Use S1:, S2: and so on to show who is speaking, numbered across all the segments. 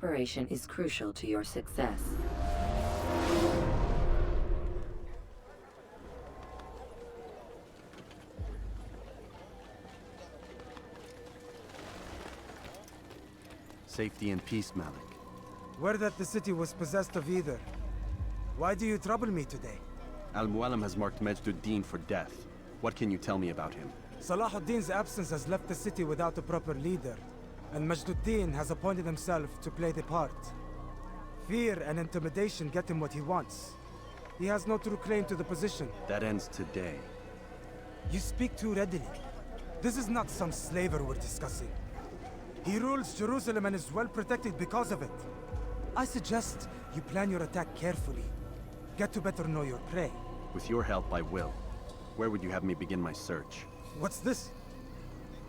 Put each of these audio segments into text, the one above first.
S1: preparation is crucial to your success.
S2: Safety and peace, Malik.
S3: Word that the city was possessed of either. Why do you trouble me today?
S2: Al-Mualim has marked Majd-ud-Din for death. What can you tell me about him?
S3: Salahuddin's absence has left the city without a proper leader, and Majd-ud-Din has appointed himself to play the part. Fear and intimidation get him what he wants. He has no true claim to the position.
S2: That ends today.
S3: You speak too readily. This is not some slaver we're discussing. He rules Jerusalem and is well protected because of it. I suggest you plan your attack carefully. Get to better know your prey.
S2: With your help, I will. Where would you have me begin my search?
S3: What's this?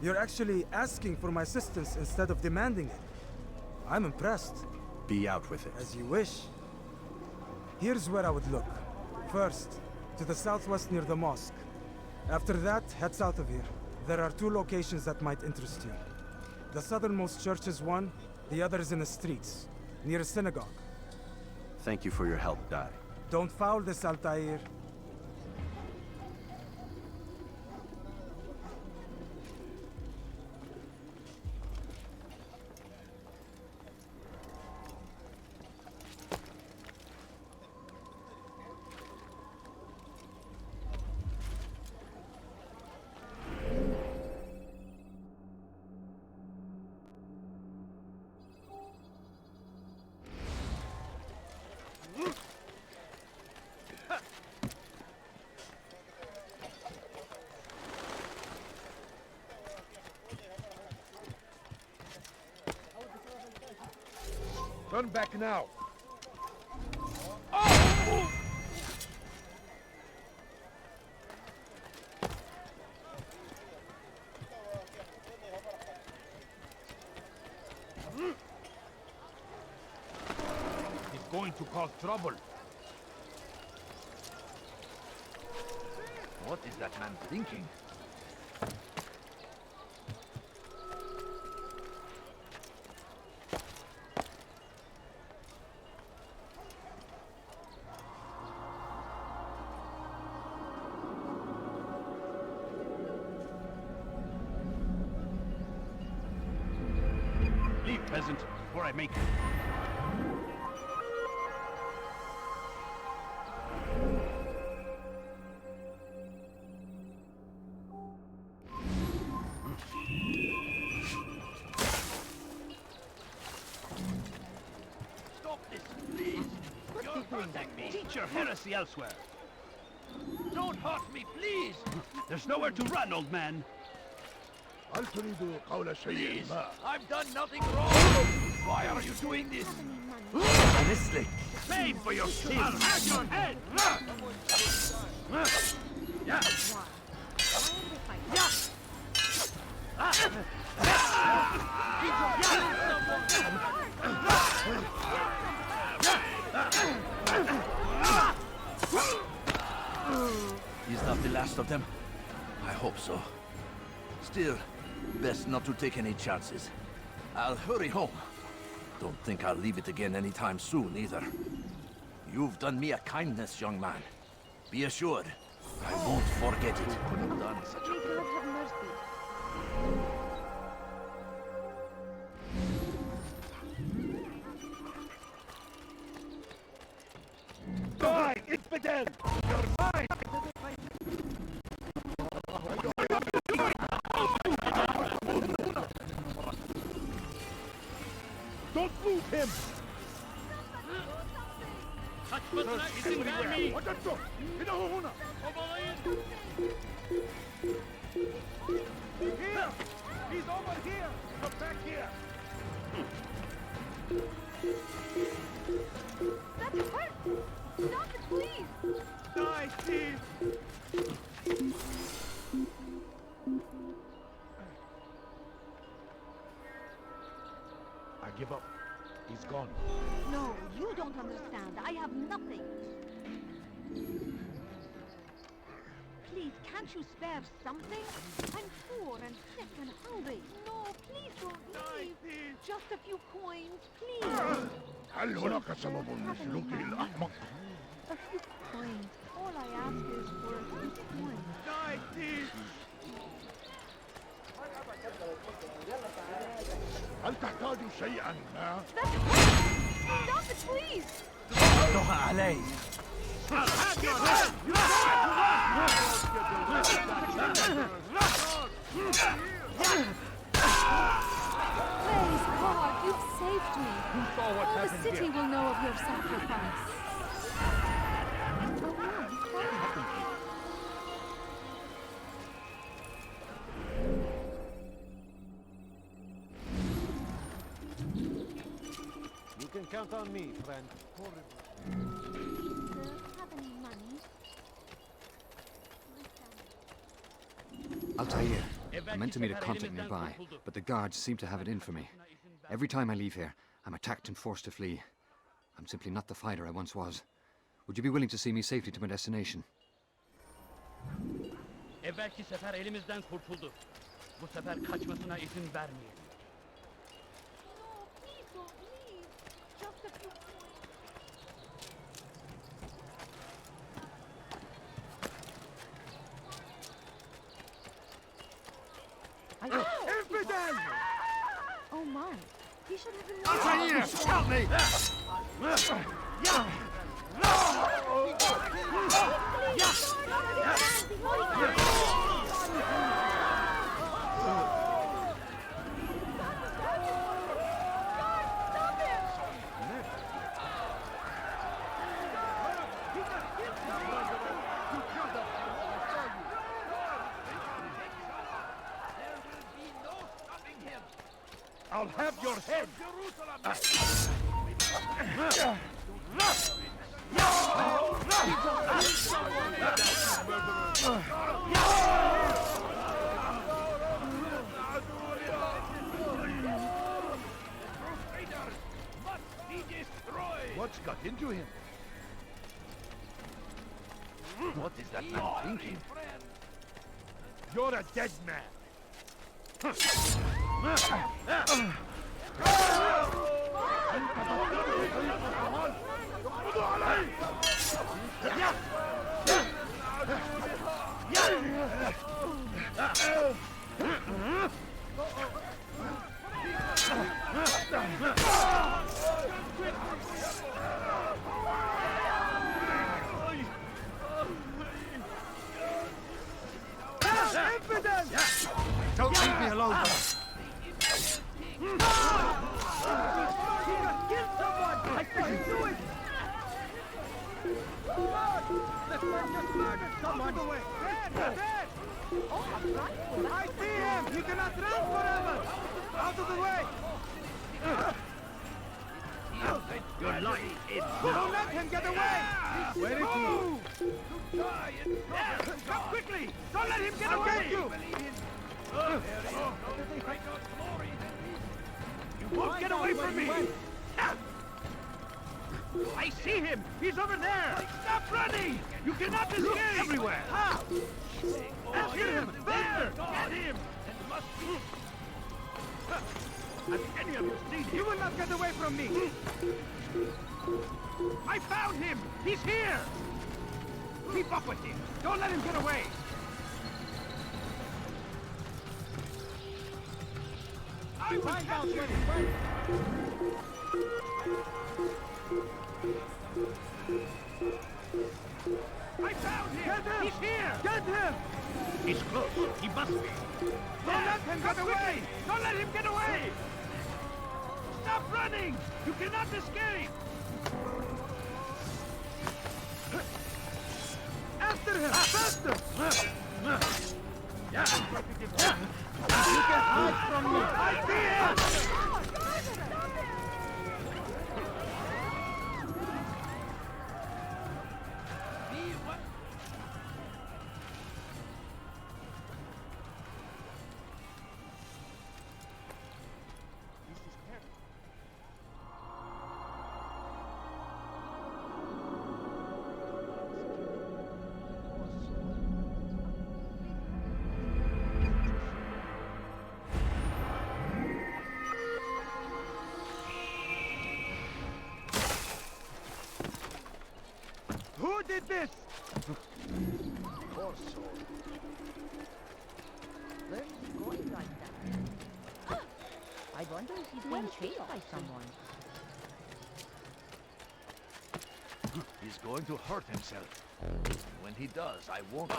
S3: You're actually asking for my assistance instead of demanding it. I'm impressed.
S2: Be out with it.
S3: As you wish. Here's where I would look. First, to the southwest near the mosque. After that, head south of here. There are two locations that might interest you. The southernmost church is one, the other is in the streets, near a synagogue.
S2: Thank you for your help, Dai.
S3: Don't foul this, Altair.
S4: Turn back now.
S5: He's going to cause trouble.
S4: What is that man thinking?
S5: Leave, peasant, before I make it. Stop this, please! You're hurting me! Teach your heresy elsewhere! Don't hurt me, please! There's nowhere to run, old man! Please, I've done nothing wrong! Why are you doing this?
S4: Honestly.
S5: Pay for your sins! I'll have your head! Yeah!
S6: He's not the last of them. I hope so. Still, best not to take any chances. I'll hurry home. Don't think I'll leave it again anytime soon, either. You've done me a kindness, young man. Be assured, I won't forget it. Could have done such a...
S7: May God have mercy.
S4: Die, infidel! You're mine! Don't move him! Here! He's over here! Come back here!
S7: That hurts! Stop it, please!
S4: Die, Steve! I give up. He's gone.
S7: No, you don't understand. I have nothing. Please, can't Can't you spare something? I'm poor and sick and hungry. No, please don't leave. Just a few coins, please.
S4: هل هناك سبب لسلوك الأحمق؟
S7: A few coins. All I ask is for a few coins.
S4: هل تحتاج شيئا ما؟
S7: Stop it, please!
S6: ردها علي.
S8: Praise God, you've saved me. All the city will know of your sacrifice. Oh, no.
S9: You can count on me, friend.
S7: Have any money?
S10: Altair, I meant to meet a contact nearby, but the guards seem to have it in for me. Every time I leave here, I'm attacked and forced to flee. I'm simply not the fighter I once was. Would you be willing to see me safely to my destination?
S5: Evvelki sefer elimizden kurtuldu. Bu sefer kaçmasına izin vermeyelim.
S7: No, please don't leave. Just a few coins.
S3: Infidel!
S7: Oh my. He should have been
S6: Altair, help me!
S4: I'll have your head. What's got into him?
S6: What is that man thinking?
S4: You're a dead man.
S6: Don't leave me alone.
S3: I see him! He cannot run forever! Out of the way!
S5: Your life is
S3: Don't let him get away! Where is he?
S5: Come quickly! Don't let him get
S3: I'll
S5: away!
S3: get you!
S5: You won't get away from me! I see him! He's over there! Stop running! You cannot escape! Look everywhere! How? That's him! There! Get him! Has any of you seen him?
S3: You will not get away from me!
S5: I found him! He's here! Keep up with him! Don't let him get away! I will catch him! I found him!
S3: Get him!
S5: He's here!
S3: Get him!
S5: He's close. He must be.
S3: Don't let him get away!
S5: Don't let him get away! Stop running! You cannot escape!
S3: After him! Faster!
S5: Yeah.
S3: You can hide from me!
S5: I see him!
S4: Who did this?
S11: Poor soul. Where's he going like that? I wonder if he's being chased by someone.
S5: He's going to hurt himself. When he does, I won't.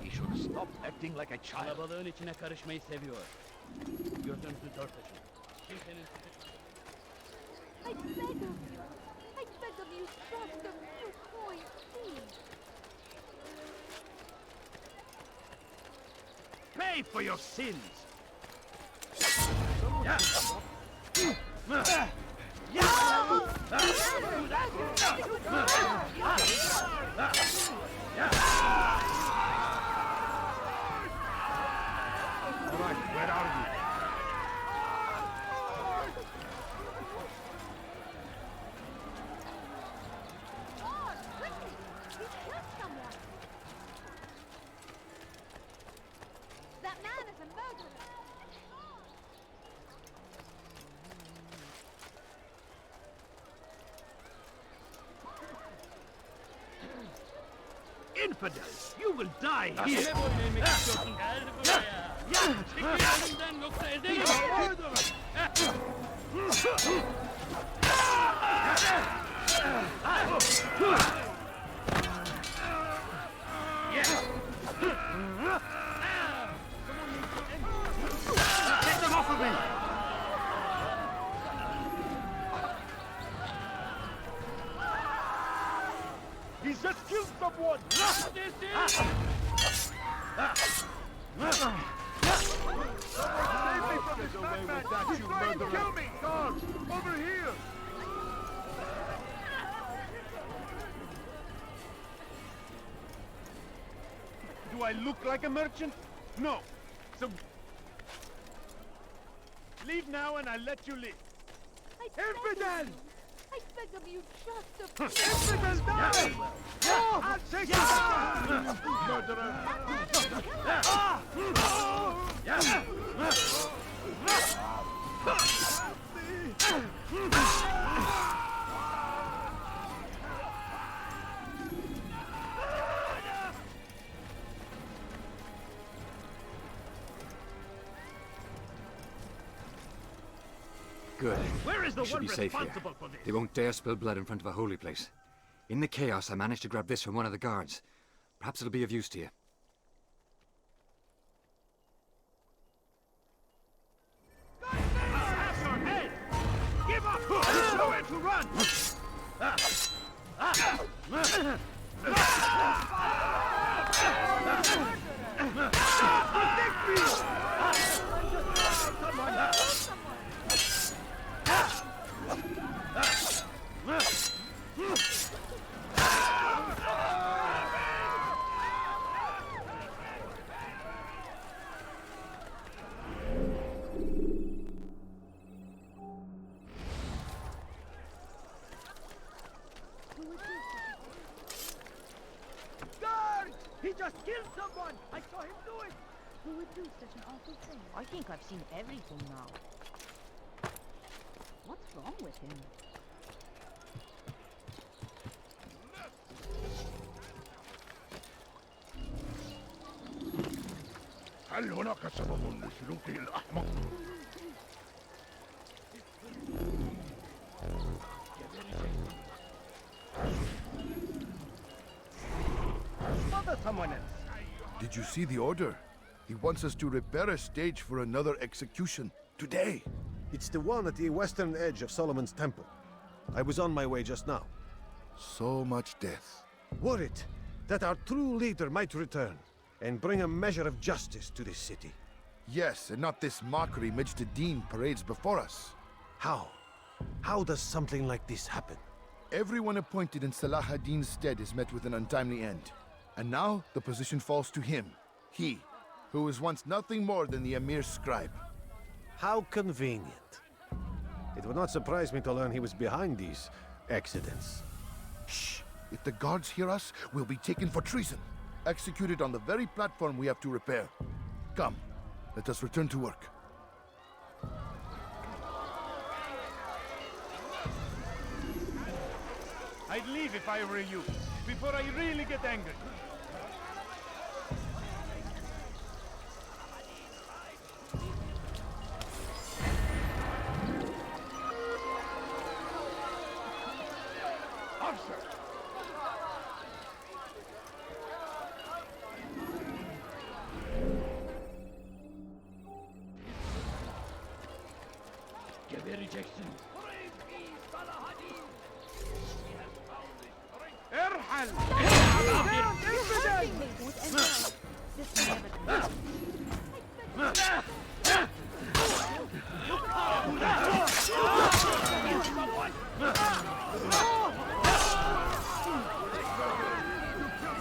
S5: He should stop acting like a child.
S12: Kalabalığın içine karışmayı seviyor. Gözümüzü dört açın. Kimsenin...
S7: I beg of you. I beg of you, just a few coins, please.
S5: Pay for your sins!
S4: Alright, where are you?
S7: God, quickly! He killed someone! That man is a murderer!
S5: Infidels! You will die here!
S12: Ne boyuna inmek istiyorsun? Gel buraya! Çekil önümden yoksa elde gidelim!
S5: Get them off of me!
S4: He's just killed someone! Save me from this madman! He's trying to kill me! Guards! Over here! Do I look like a merchant? No. So... leave now and I'll let you live. Infidel!
S7: I beg of you, just a few
S4: Infidel, die! I'll take you down! Murderer!
S10: Good.
S5: Where is the
S10: We should
S5: one
S10: be safe here.
S5: responsible for this?
S10: They won't dare spill blood in front of a holy place. In the chaos, I managed to grab this from one of the guards. Perhaps it'll be of use to you.
S5: Have your head! Give up! There's nowhere to run! Protect me!
S11: Guards! He just killed someone! I saw him do it!
S8: Who would do such an awful thing?
S11: I think I've seen everything now. What's wrong with him?
S4: هل هناك سبب لسلوكه الأحمق؟
S5: Mother someone else!
S13: Did you see the order? He wants us to repair a stage for another execution. Today!
S14: It's the one at the western edge of Solomon's Temple. I was on my way just now.
S13: So much death.
S14: Worried that our true leader might return and bring a measure of justice to this city.
S13: Yes, and not this mockery Majd parades before us.
S14: How? How does something like this happen?
S13: Everyone appointed in Salah ad-Din's stead is met with an untimely end. And now the position falls to him. He, who was once nothing more than the Emir's scribe.
S14: How convenient. It would not surprise me to learn he was behind these accidents.
S13: Shh! If the guards hear us, we'll be taken for treason. Executed on the very platform we have to repair. Come, let us return to work.
S4: I'd leave if I were you. before I really get angry.
S5: Officer!
S12: Give a rejection.
S4: ارحل!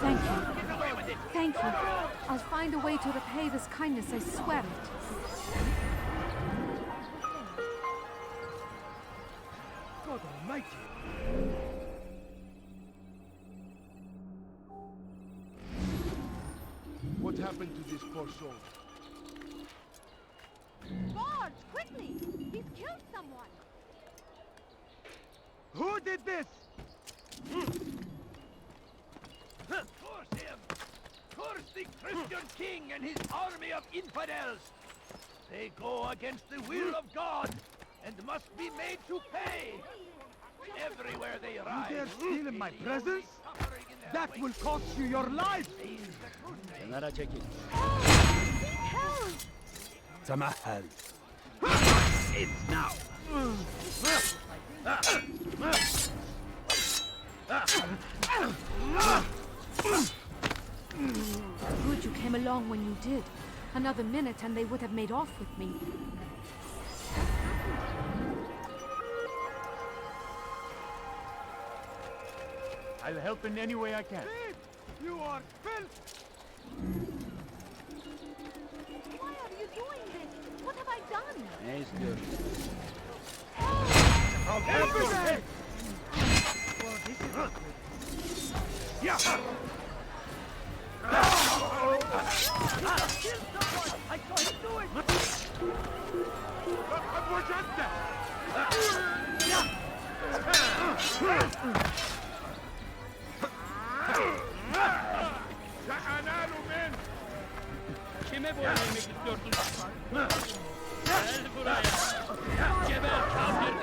S8: Thank you. Thank you. I'll find a way to repay this kindness, I swear it.
S4: God almighty! What happened to this poor soul?
S7: Guards, quickly! He's killed someone!
S4: Who did this?
S5: Curse him! Curse the Christian king and his army of infidels! They go against the will of God and must be made to pay! Everywhere they rise...
S4: You dare steal in my presence? That will cost you your life!
S7: Help!
S2: Tamahal.
S5: It's now!
S8: Good you came along when you did. Another minute and they would have made off with me.
S4: I'll help in any way I can. Thief! You are filth!
S7: Why are you doing this? What have I done?
S4: I'll help your head! Well, this is not good. Yeah!
S5: Kill someone! I saw him do it!
S12: Kime bu yemek istiyorsun? Gel buraya. Geber kafir.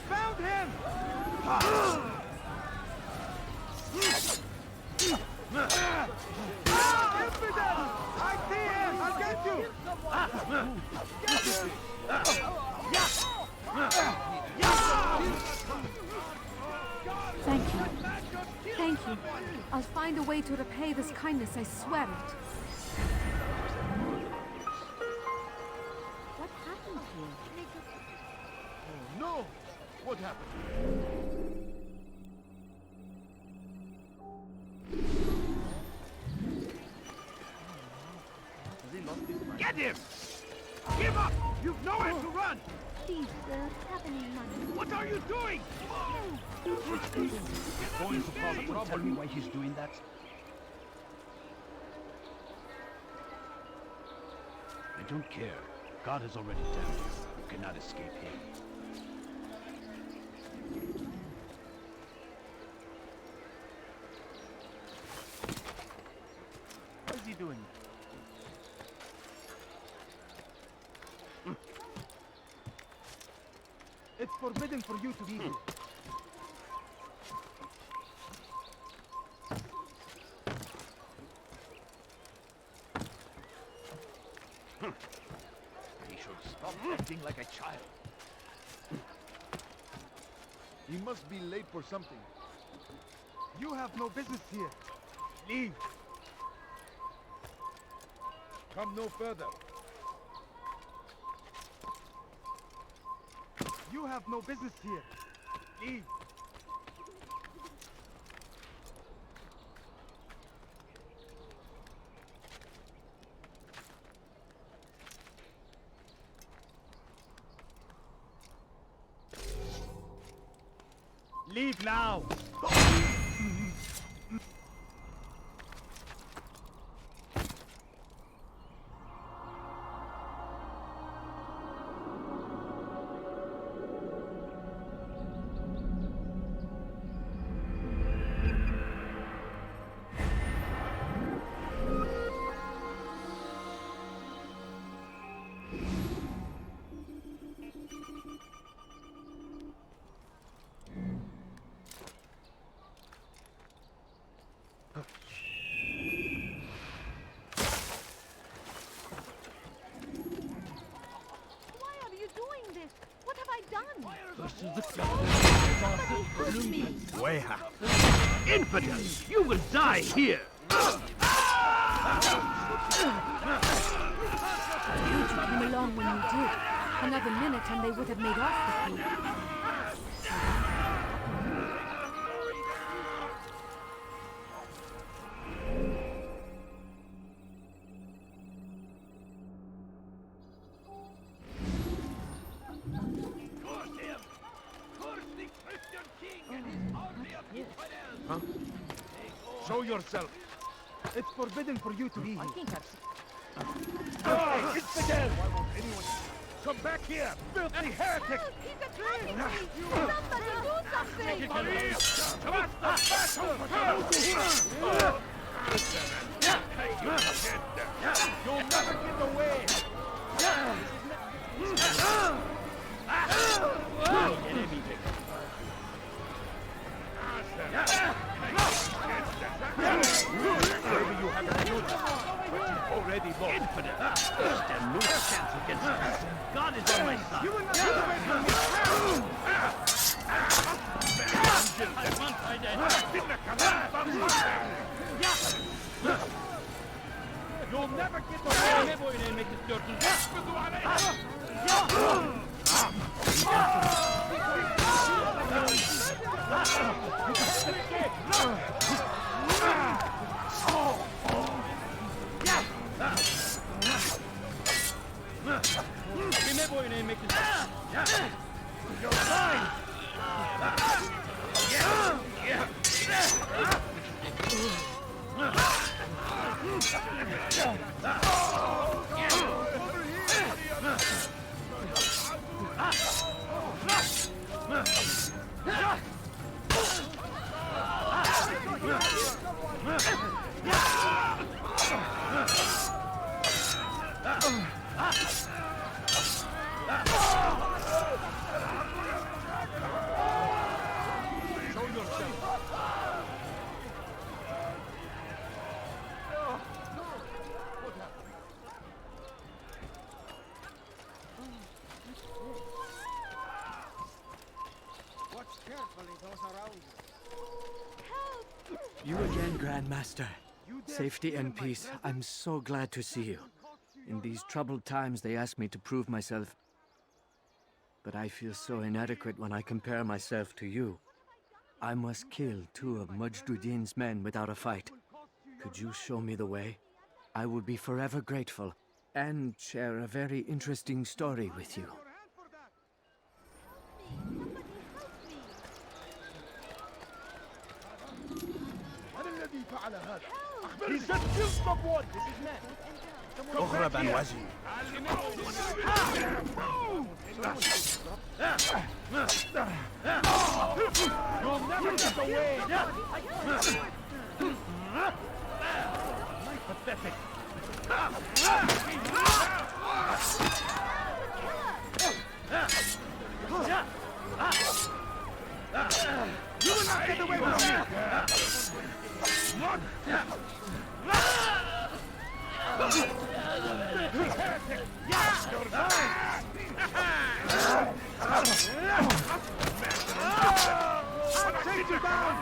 S4: Found him! Infidel! I see him! I'll get you!
S8: Thank you. Thank you. I'll find a way to repay this kindness, I swear it.
S7: What happened here?
S4: Oh no! What happened?
S5: Get him! Give up! You've nowhere to run!
S7: Please, sir, have any money?
S5: What are you doing? You're going to cause trouble. Tell me why he's doing that? I don't care. God has already damned you. You cannot escape him.
S4: What is he doing? It's forbidden for you to be here.
S5: He should stop acting like a child.
S4: He must be late for something. You have no business here. Leave. Come no further. You have no business here. Leave.
S5: Leave now!
S7: Weha.
S5: Infidels! You will die here!
S8: You came along when you did. Another minute and they would have made off with me.
S4: Huh? Show yourself. It's forbidden for you to be here.
S11: I think I've
S5: Hey, infidel! Why won't anyone... Come back here, filthy heretic!
S7: He's attacking me! Somebody do something!
S5: What's the battle? You'll never get away! Enemy victim. Maybe you haven't noticed, but you've already lost. Infinite! Stand no chance against us. God is on my side. You will not get away from me! You'll never get away! You're fine!
S15: You again, Grandmaster. Safety and peace. I'm so glad to see you. In these troubled times, they ask me to prove myself. But I feel so inadequate when I compare myself to you. I must kill 2 of Mujduddin's men without a fight. Could you show me the way? I will be forever grateful, and share a very interesting story with you.
S5: He's just killed someone! This is mad.
S2: اغرب عن وجهي.
S5: You'll never get away! Pathetic! You will not get away from me! Run! You're fine! I'll take you down!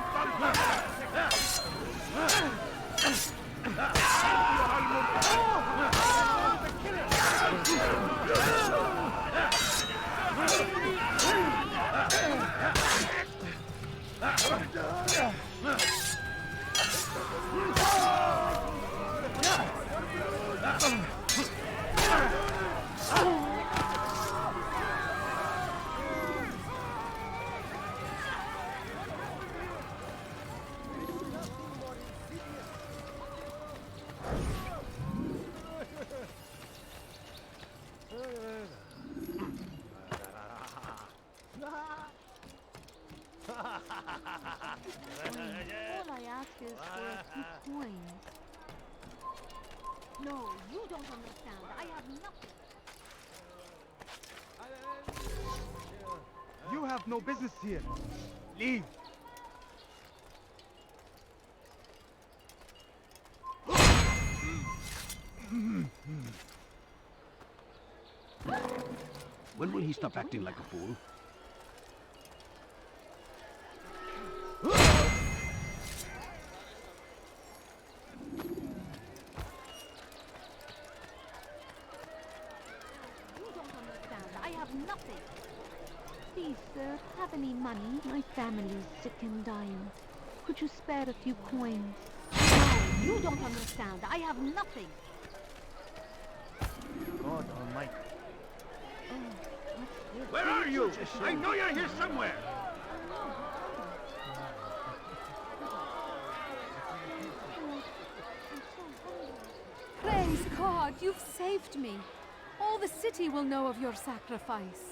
S7: few coins. No, you don't understand. I have nothing.
S4: You have no business here. Leave.
S5: When will he stop acting like a fool?
S7: Nothing. Please, sir, have any money? My family's sick and dying. Could you spare a few coins? No, you don't understand. I have nothing.
S5: God almighty.
S7: Oh, what's this?
S5: Where are you? I know you're here somewhere.
S8: Praise God, you've saved me. All the city will know of your sacrifice.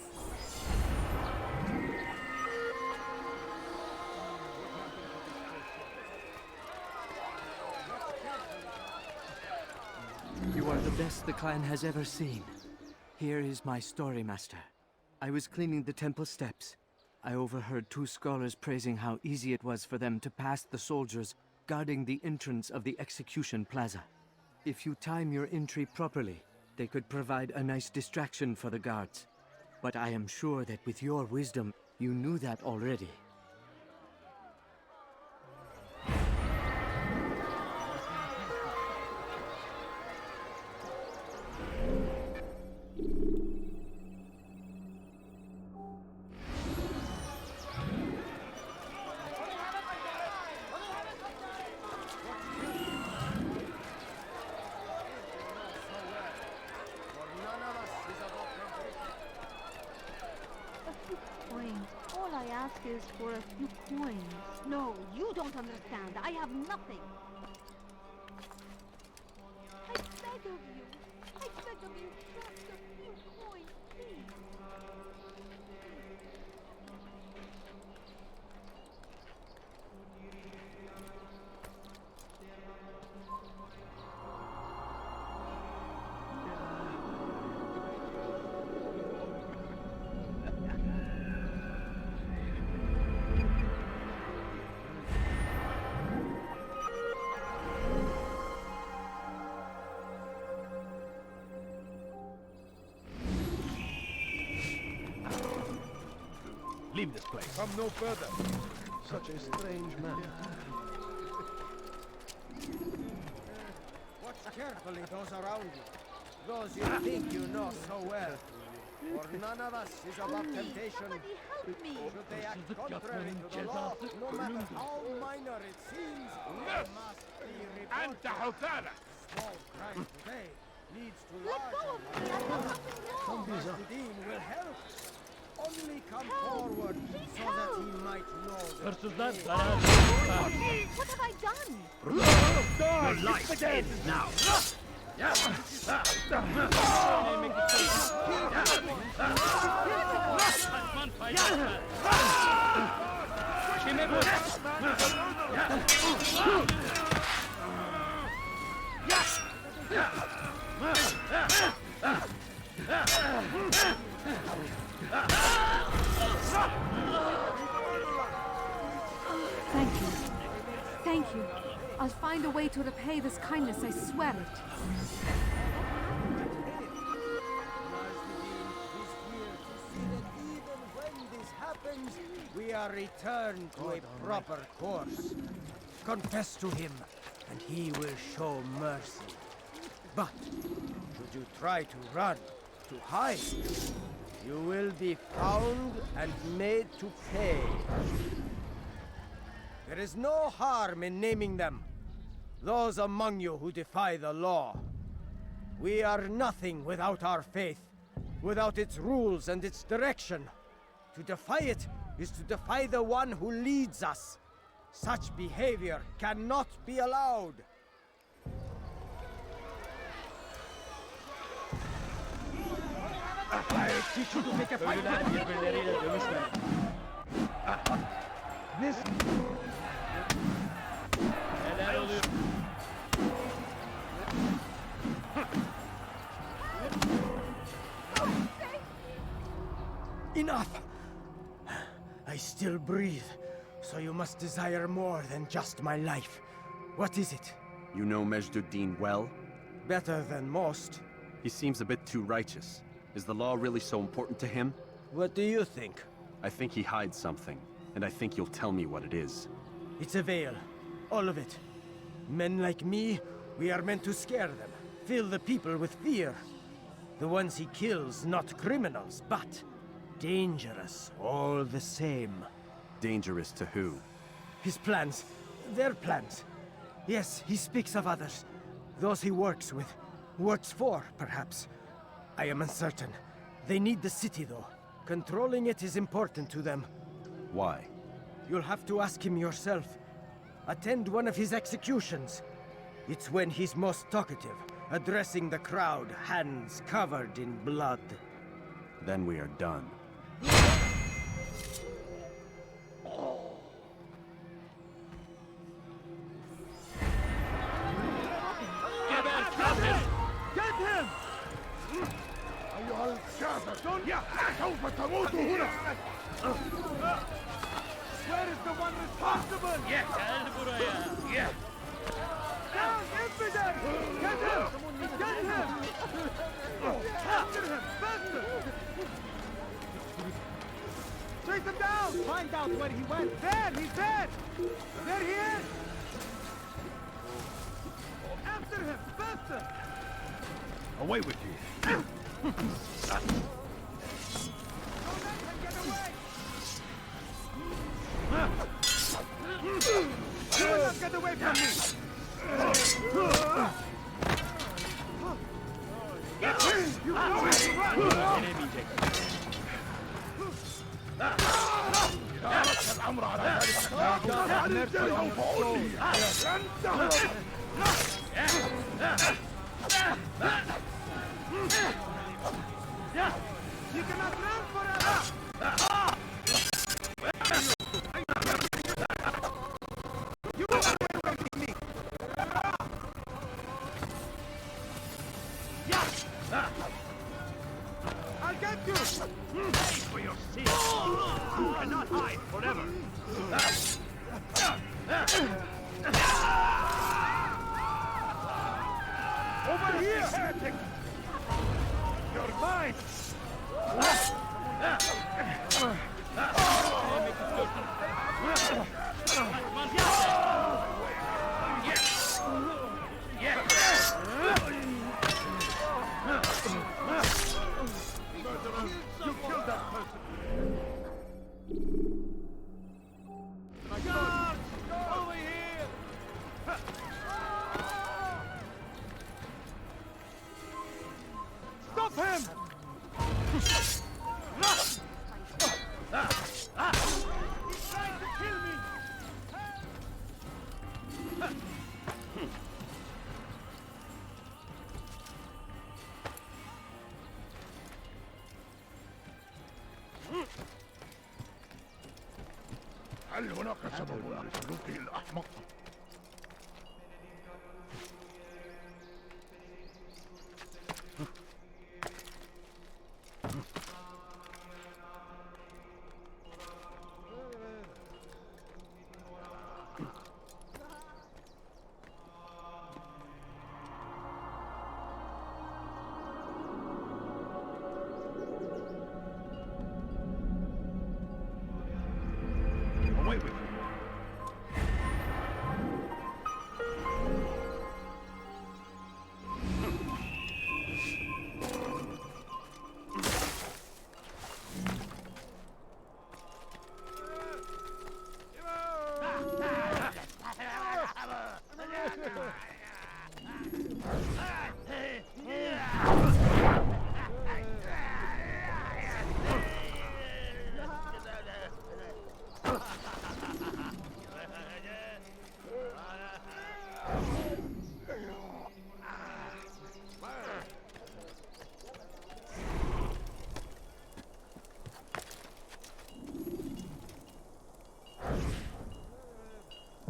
S15: You are the best the clan has ever seen. Here is my story, Master. I was cleaning the temple steps. I overheard two scholars praising how easy it was for them to pass the soldiers guarding the entrance of the execution plaza. If you time your entry properly, they could provide a nice distraction for the guards. But I am sure that with your wisdom, you knew that already.
S7: All I ask is for a few coins. No, you don't understand. I have nothing. I beg of you. I beg of you, just a few coins, please.
S5: Leave this place.
S4: Come no further.
S5: Such a strange man.
S16: Watch carefully those around you. Those you think you know so well. For none of us is above temptation.
S7: Help me.
S16: Should they act contrary to the law, no matter how minor it seems, they must be reported. Small crime today leads to large.
S7: Let go of me. I have nothing wrong.
S16: The Dean will help. Only come forward so that he might know.
S12: Hırsızlar
S7: What have I done?
S5: Your life ends now.
S8: Thank you. Thank you. I'll find a way to repay this kindness, I swear it.
S16: We are returned to a proper course. Confess to him, and he will show mercy. But should you try to run, to hide, you will be found and made to pay. There is no harm in naming them. Those among you who defy the law. We are nothing without our faith, without its rules and its direction. To defy it is to defy the one who leads us. Such behavior cannot be allowed.
S5: I teach you to make a fight. This.
S12: Neler oluyor?
S16: Enough! I still breathe, so you must desire more than just my life. What is it?
S2: You know Majd-ud-Din well?
S16: Better than most.
S2: He seems a bit too righteous. Is the law really so important to him?
S16: What do you think?
S2: I think he hides something, and I think you'll tell me what it is.
S16: It's a veil. All of it. Men like me, we are meant to scare them. Fill the people with fear. The ones he kills, not criminals, but dangerous all the same.
S2: Dangerous to who?
S16: His plans. Their plans. Yes, he speaks of others. Those he works with. Works for, perhaps. I am uncertain. They need the city, though. Controlling it is important to them.
S2: Why?
S16: You'll have to ask him yourself. Attend one of his executions. It's when he's most talkative, addressing the crowd, hands covered in blood.
S2: Then we are done.
S4: Get him! أيها الكافرون سوف تموتوا هنا! Where is the one responsible?
S12: Gel buraya. Gel.
S4: Down, infidel! Get him! Get him! Capture him! Faster! Chase him down! Find out where he went. There! He's there! There he is! After him! Faster!
S14: Away with you!
S4: Don't let him get away! You will not get away from me! You know where to run!
S13: الأمر على ذلك سوف أولي
S4: You cannot run forever! You will not get away from me! I'll get you!
S5: Pay for your sins! You cannot hide forever!
S4: Over here! Heretic! You're mine! You killed that person!
S5: Guards! Over here!
S4: Stop him! He's trying to kill me!
S13: هل هناك سبب لسلوكه الأحمق؟
S14: Away with you!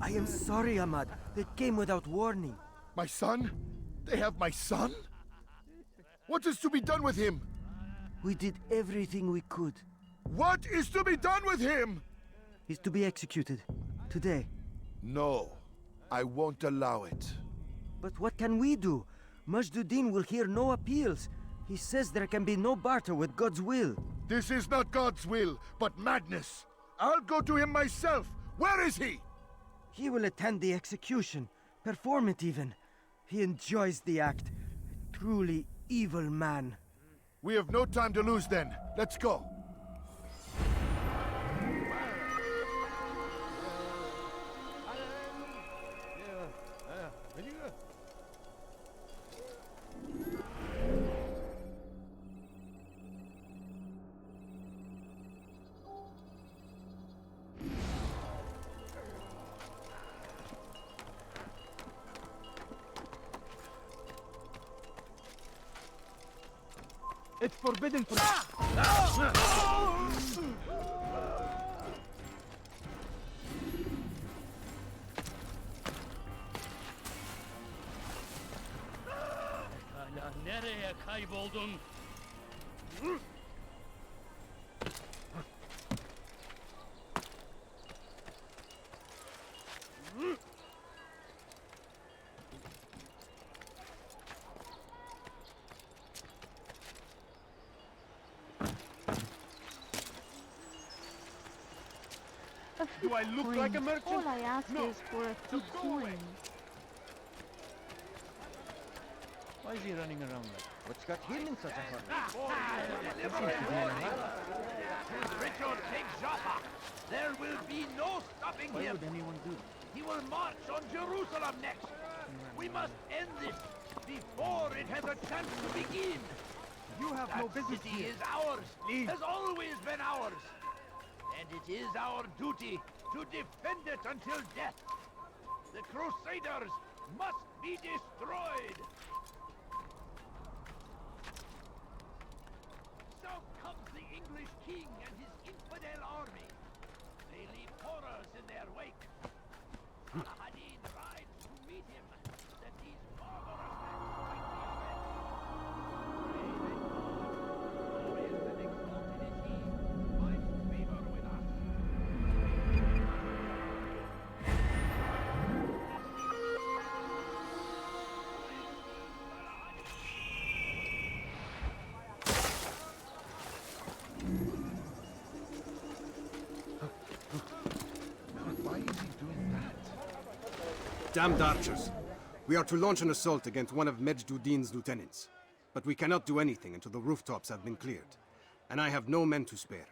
S16: I am sorry, Ahmad. They came without warning.
S13: My son? They have my son? What is to be done with him?
S16: We did everything we could.
S13: What is to be done with him?
S16: He's to be executed. Today.
S13: No, I won't allow it.
S16: But what can we do? Majduddin will hear no appeals. He says there can be no barter with God's will.
S13: This is not God's will, but madness. I'll go to him myself. Where is he?
S16: He will attend the execution. Perform it even. He enjoys the act. A truly evil man.
S13: We have no time to lose then. Let's go.
S4: It's forbidden for
S12: Hala nereye kayboldun?
S7: Do
S4: I look like a merchant?
S7: All I ask is for a few coins.
S4: Why is he running around like? What's got him in such a hurry?
S5: Richard takes Jaffa. There will be no stopping
S4: Why
S5: him.
S4: would anyone do that?
S5: He will march on Jerusalem next. We must end this before it has a chance to begin.
S4: You have
S5: That
S4: no business
S5: city
S4: here.
S5: is ours.
S4: Leave.
S5: Has always been ours. And it is our duty to defend it until death. The Crusaders must be destroyed. So comes the English king and his infidel army. They leave horrors in their wake. Saladin rides to meet him, that these barbarous men might be avenged. Pray that God, who is and exalted is he, find favor with us.
S13: Why is he doing that?
S2: Damned archers. We are to launch an assault against one of Majduddin's lieutenants. But we cannot do anything until the rooftops have been cleared. And I have no men to spare.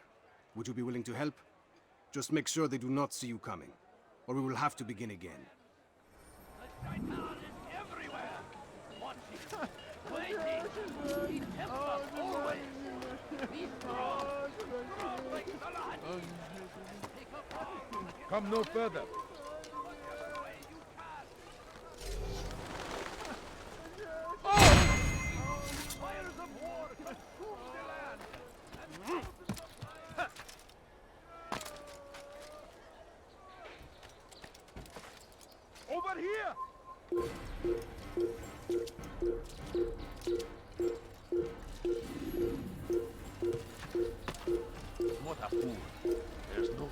S2: Would you be willing to help? Just make sure they do not see you coming, or we will have to begin again.
S5: The Shaitan is everywhere. Watching, waiting. He tempts us always. Be strong. Strong like Saladin. Take up arms against
S4: Come no further.
S5: whatever way you can. Fires of war consume the land. And thousands of lives.
S4: Over here!
S6: What a fool. There's no...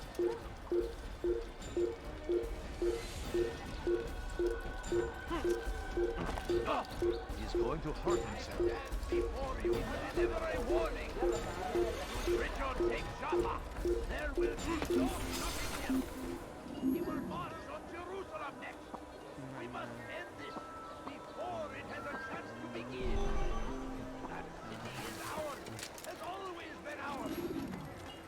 S6: He's going to hurt himself.
S5: Before you deliver a warning. Richard takes Jaffa. There will be no stopping him. He will march on Jerusalem next. We must end this before it has a chance to begin. That city is ours, has always been ours.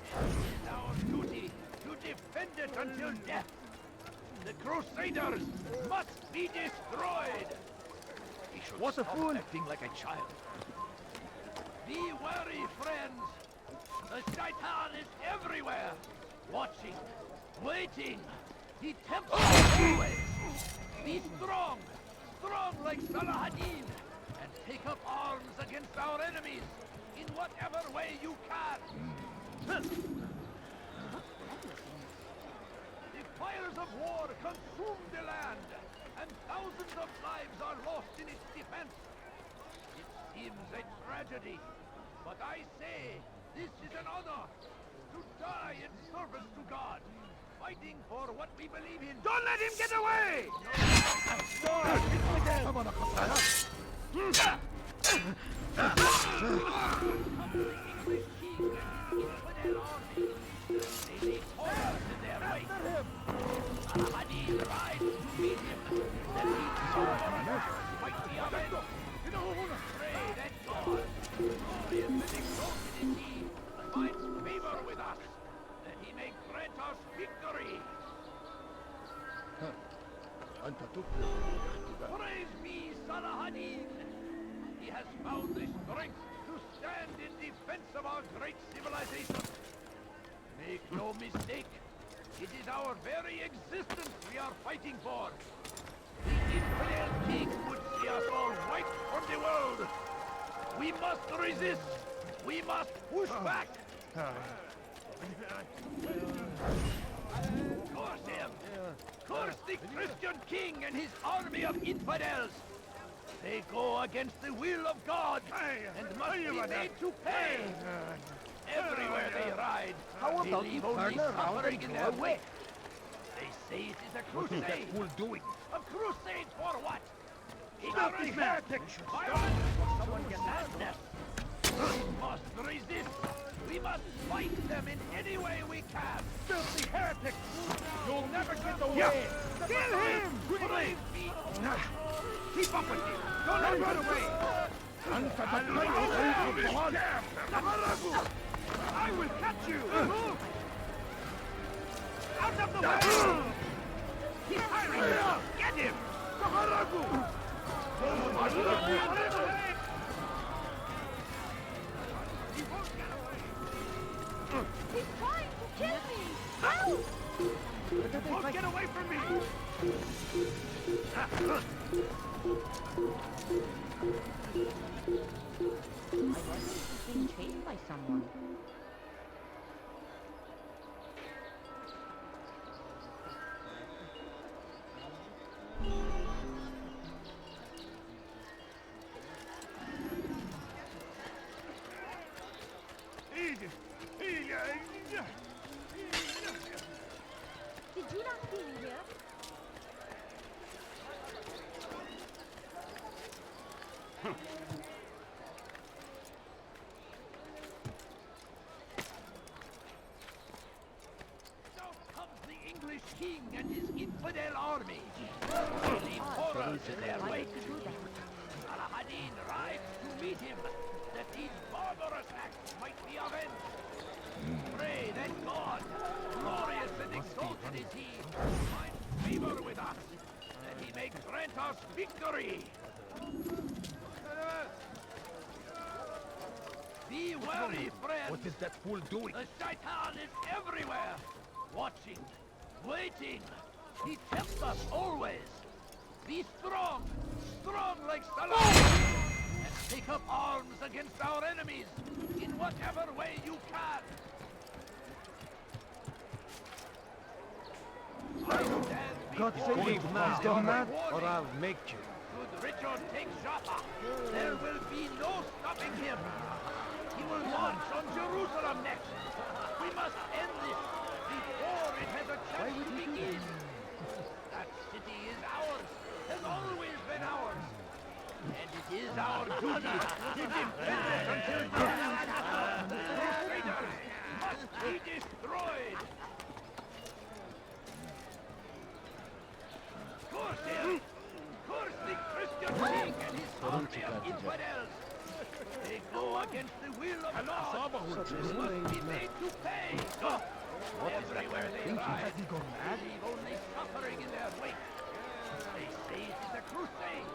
S5: It is our duty to defend it until death. The Crusaders must be destroyed.
S6: He should
S4: What a
S6: stop
S4: fool.
S6: acting like a child.
S5: Be wary, friends. The Shaitan is everywhere. Watching, waiting. He tempts us always. Be strong. Strong like Saladin. And take up arms against our enemies in whatever way you can. The fires of war consume the land, and thousands of lives are lost in its defense. It seems a tragedy, but I say this is an honor. to die in service to God, fighting for what we believe in. Don't let him get away! Praise me, Salahadin! He has found the strength to stand in defense of our great civilization. Make no mistake, it is our very existence we are fighting for. The infidel king would see us all wiped from the world. We must resist. We must push back. Curse him! Curse the Christian king and his army of infidels! They go against the will of God and must be made to pay! Everywhere they ride, they leave only suffering in their wake. They say it is a crusade. What is that fool doing? A crusade for what? Ignorant heretics! Violence for someone madness! We must resist! We must fight them in any way we can! Filthy heretics! You'll never get away! Kill him! Brave me! Keep up with him! Don't let him run away! I will catch you! Out of the way! He's hiring! Get him!
S8: He's trying to kill me! Help!
S5: Don't get away from me!
S11: I wonder if he's being chased by someone.
S8: Did you not see me here?
S5: Now comes the English king and his infidel army. They leave horrors in their wake. Al-Hadin rides to meet him, that these barbarous acts might be avenged. Pray that God, glorious and exalted is he, finds favor with us, that he may grant us victory. Be wary, friends.
S14: What is that fool doing?
S5: The Shaitan is everywhere, watching, waiting. He tempts us always. Be strong, strong like Salah, and take up arms against our enemies in whatever way you can.
S14: God save you, man. Done that, or I'll make you.
S5: Should Richard take Jaffa, there will be no stopping him. He will launch on Jerusalem next. We must end this before it has a chance to begin. That city is ours, has always been ours. And it is our duty to defend it until death. The traitors must be destroyed. Curse him! Curse the Christian king and his army of infidels! They go against the will of God! Must be made to pay! Everywhere they ride, they leave only suffering in their wake. They say it is a crusade!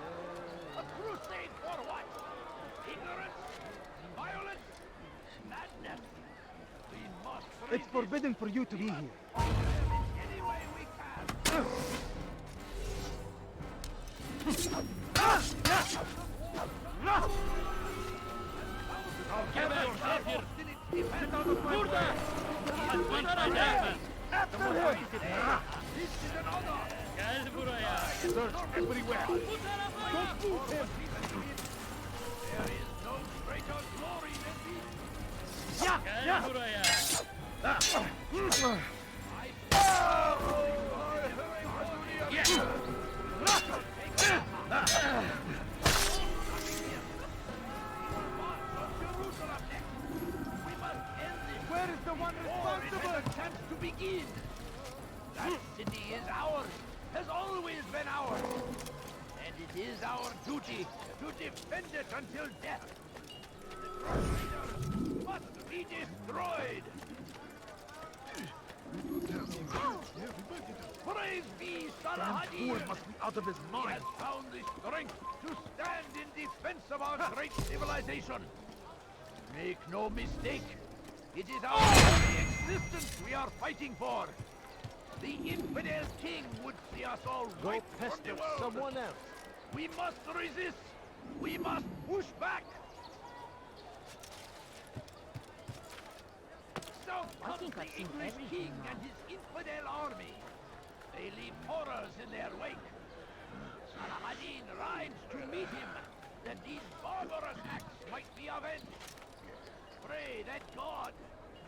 S5: A crusade for what? Ignorance? Violence? Madness? We must resist.
S3: It's forbidden for you to be here.
S5: Any way we can!
S12: Gel buraya.
S5: Search everywhere. Don't move him. There is no greater glory than these.
S12: Gel buraya.
S5: Where is the one responsible? It has a chance to begin. That city is ours, has always been ours. And it is our duty to defend it until death. The Crusaders must be destroyed. Praise be Salahadin! Must be out of his mind. He has found the strength to stand in defense of our great civilization. Make no mistake, it is our very existence we are fighting for. The infidel king would see us all wiped from the world.
S9: Someone else.
S5: We must resist. We must push back. South comes the English king and his infidel army. They leave horrors in their wake. Saladin rides to meet him, that these barbarous acts might be avenged. Pray that God,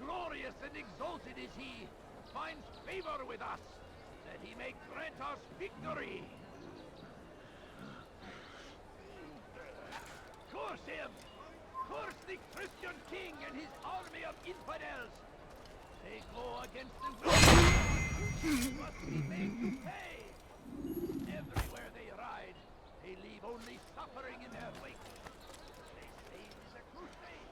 S5: glorious and exalted is he, finds favor with us, that he may grant us victory. Curse him! Curse the Christian king and his army of infidels! They go against the will must be made to pay! Everywhere they ride, they leave only suffering in their wake. They say it is a crusade.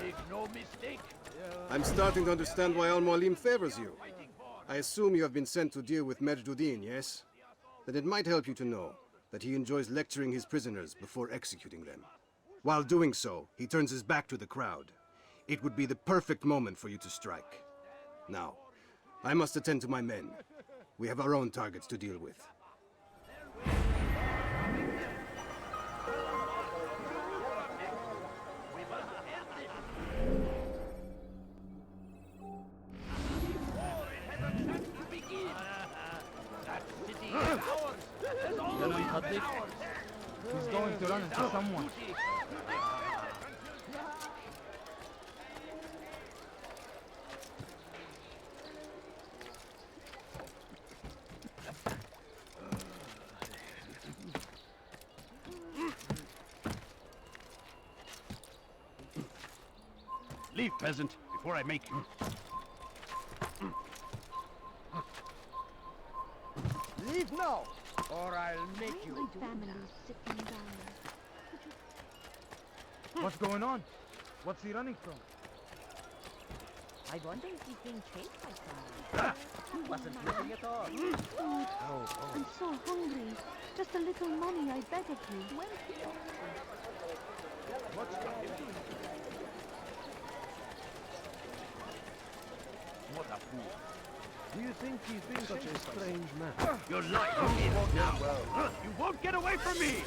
S5: Make no mistake.
S2: I'm starting to understand why Al-Mualim favors you. I assume you have been sent to deal with Majduddin, yes? Then it might help you to know that he enjoys lecturing his prisoners before executing them. While doing so, he turns his back to the crowd. It would be the perfect moment for you to strike. Now, I must attend to my men. We have our own targets to deal with.
S3: He's going to run into someone.
S12: Leave, peasant, before I make you.
S16: Leave now, or I'll make you.
S7: My family's sick and dying.
S3: What's going on? What's he running from?
S11: I wonder if he's being chased by someone. He wasn't looking at all.
S7: Food. I'm so hungry. Just a little money, I beg of you.
S12: What's What a fool.
S14: Do you think he's being such a strange man?
S12: You're lying to me now. You won't get away from me!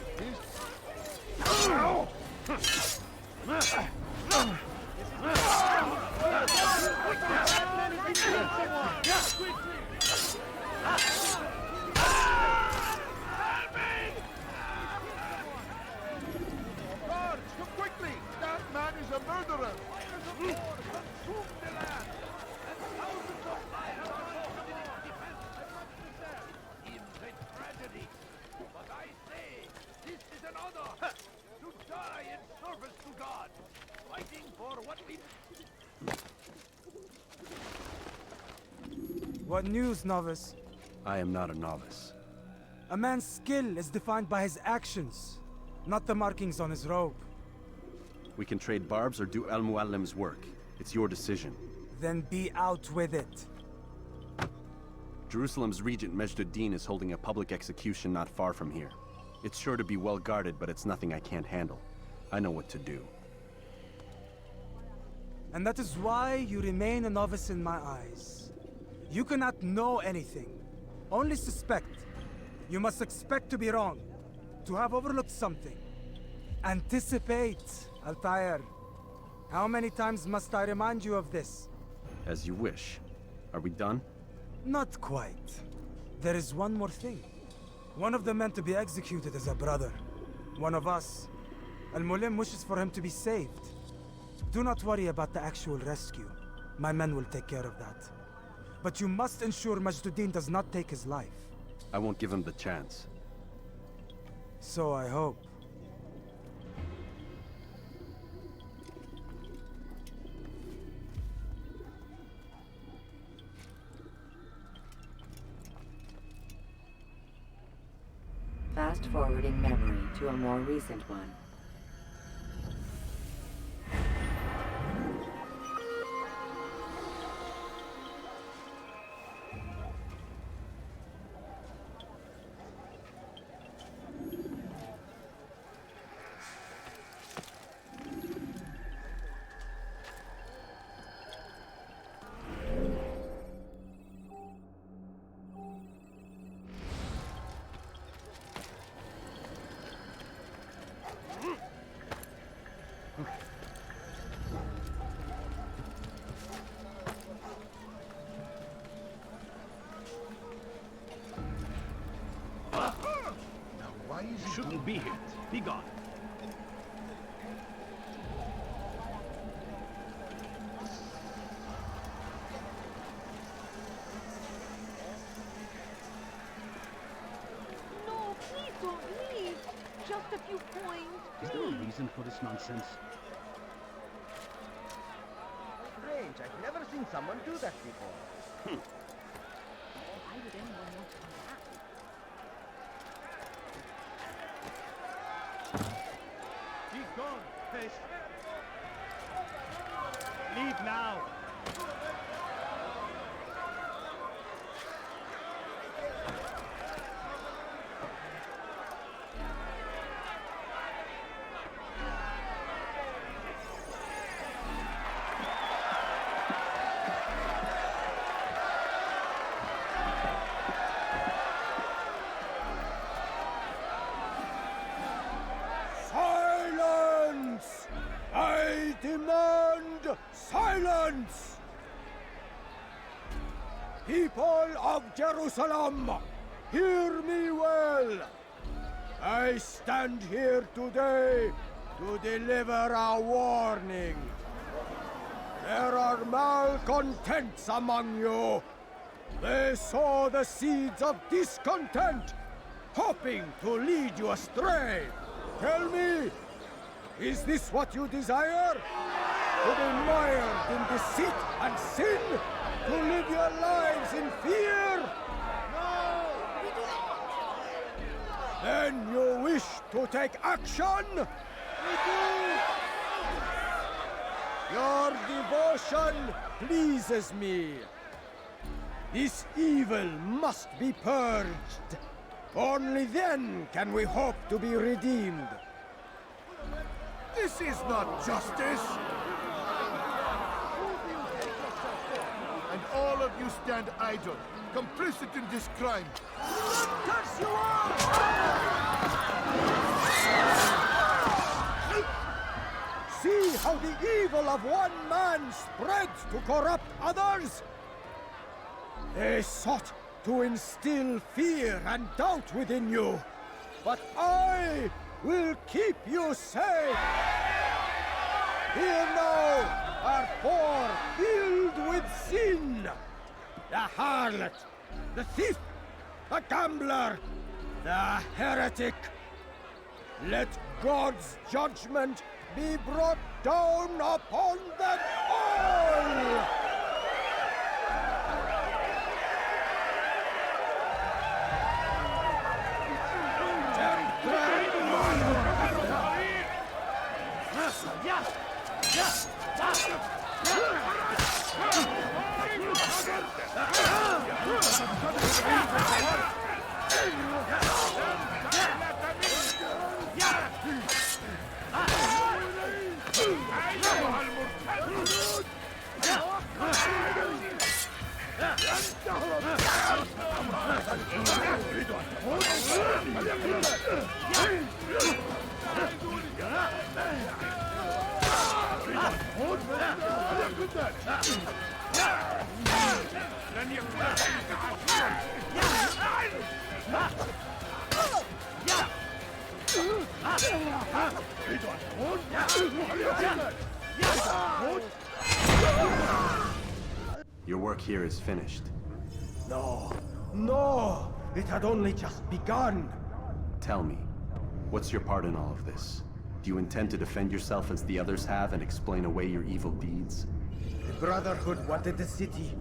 S4: Guards, come quickly! That man is a murderer!
S5: But I say, this is an honor to die in service to God, fighting for what we...
S3: What news, novice?
S17: I am not a novice.
S3: A man's skill is defined by his actions, not the markings on his robe.
S17: We can trade barbs or do Al-Muallim's work. It's your decision.
S3: Then be out with it.
S17: Jerusalem's regent Majd-ud-Din is holding a public execution not far from here. It's sure to be well guarded, but it's nothing I can't handle. I know what to do.
S3: And that is why you remain a novice in my eyes. You cannot know anything, only suspect. You must expect to be wrong, to have overlooked something. Anticipate, Altair. How many times must I remind you of this?
S17: As you wish. Are we done?
S3: Not quite. There is one more thing. One of the men to be executed is a brother. One of us. Al-Mulim wishes for him to be saved. Do not worry about the actual rescue. My men will take care of that. But you must ensure Majd-ud-Din does not take his life.
S17: I won't give him the chance.
S3: So I hope.
S1: Fast-forwarding memory to a more recent one.
S5: Shouldn't be here. Be gone.
S7: No, please don't leave. Just a few coins,
S5: Is there a
S7: please.
S5: reason for this nonsense?
S16: Strange, I've never seen someone do that before.
S7: Why would anyone want to come back?
S5: He's gone. Face. Leave now.
S16: Silence! I demand silence! People of Jerusalem, hear me well. I stand here today to deliver a warning. There are malcontents among you. They sow the seeds of discontent, hoping to lead you astray. Tell me, is this what you desire? To be mired in deceit and sin? To live your lives in fear? No! Then you wish to take action? We do! Your devotion pleases me. This evil must be purged. Only then can we hope to be redeemed.
S13: This is not justice! And all of you stand idle, complicit in this crime.
S16: Curse you all! See how the evil of one man spreads to corrupt others? They sought to instill fear and doubt within you, but I will keep you safe. Here now are four filled with sin. The harlot, the thief, the gambler, the heretic. Let God's judgment be brought down upon them all!
S17: Your work here is finished.
S16: No, no! It had only just begun.
S17: Tell me, what's your part in all of this? Do you intend to defend yourself as the others have and explain away your evil deeds?
S16: The Brotherhood wanted the city.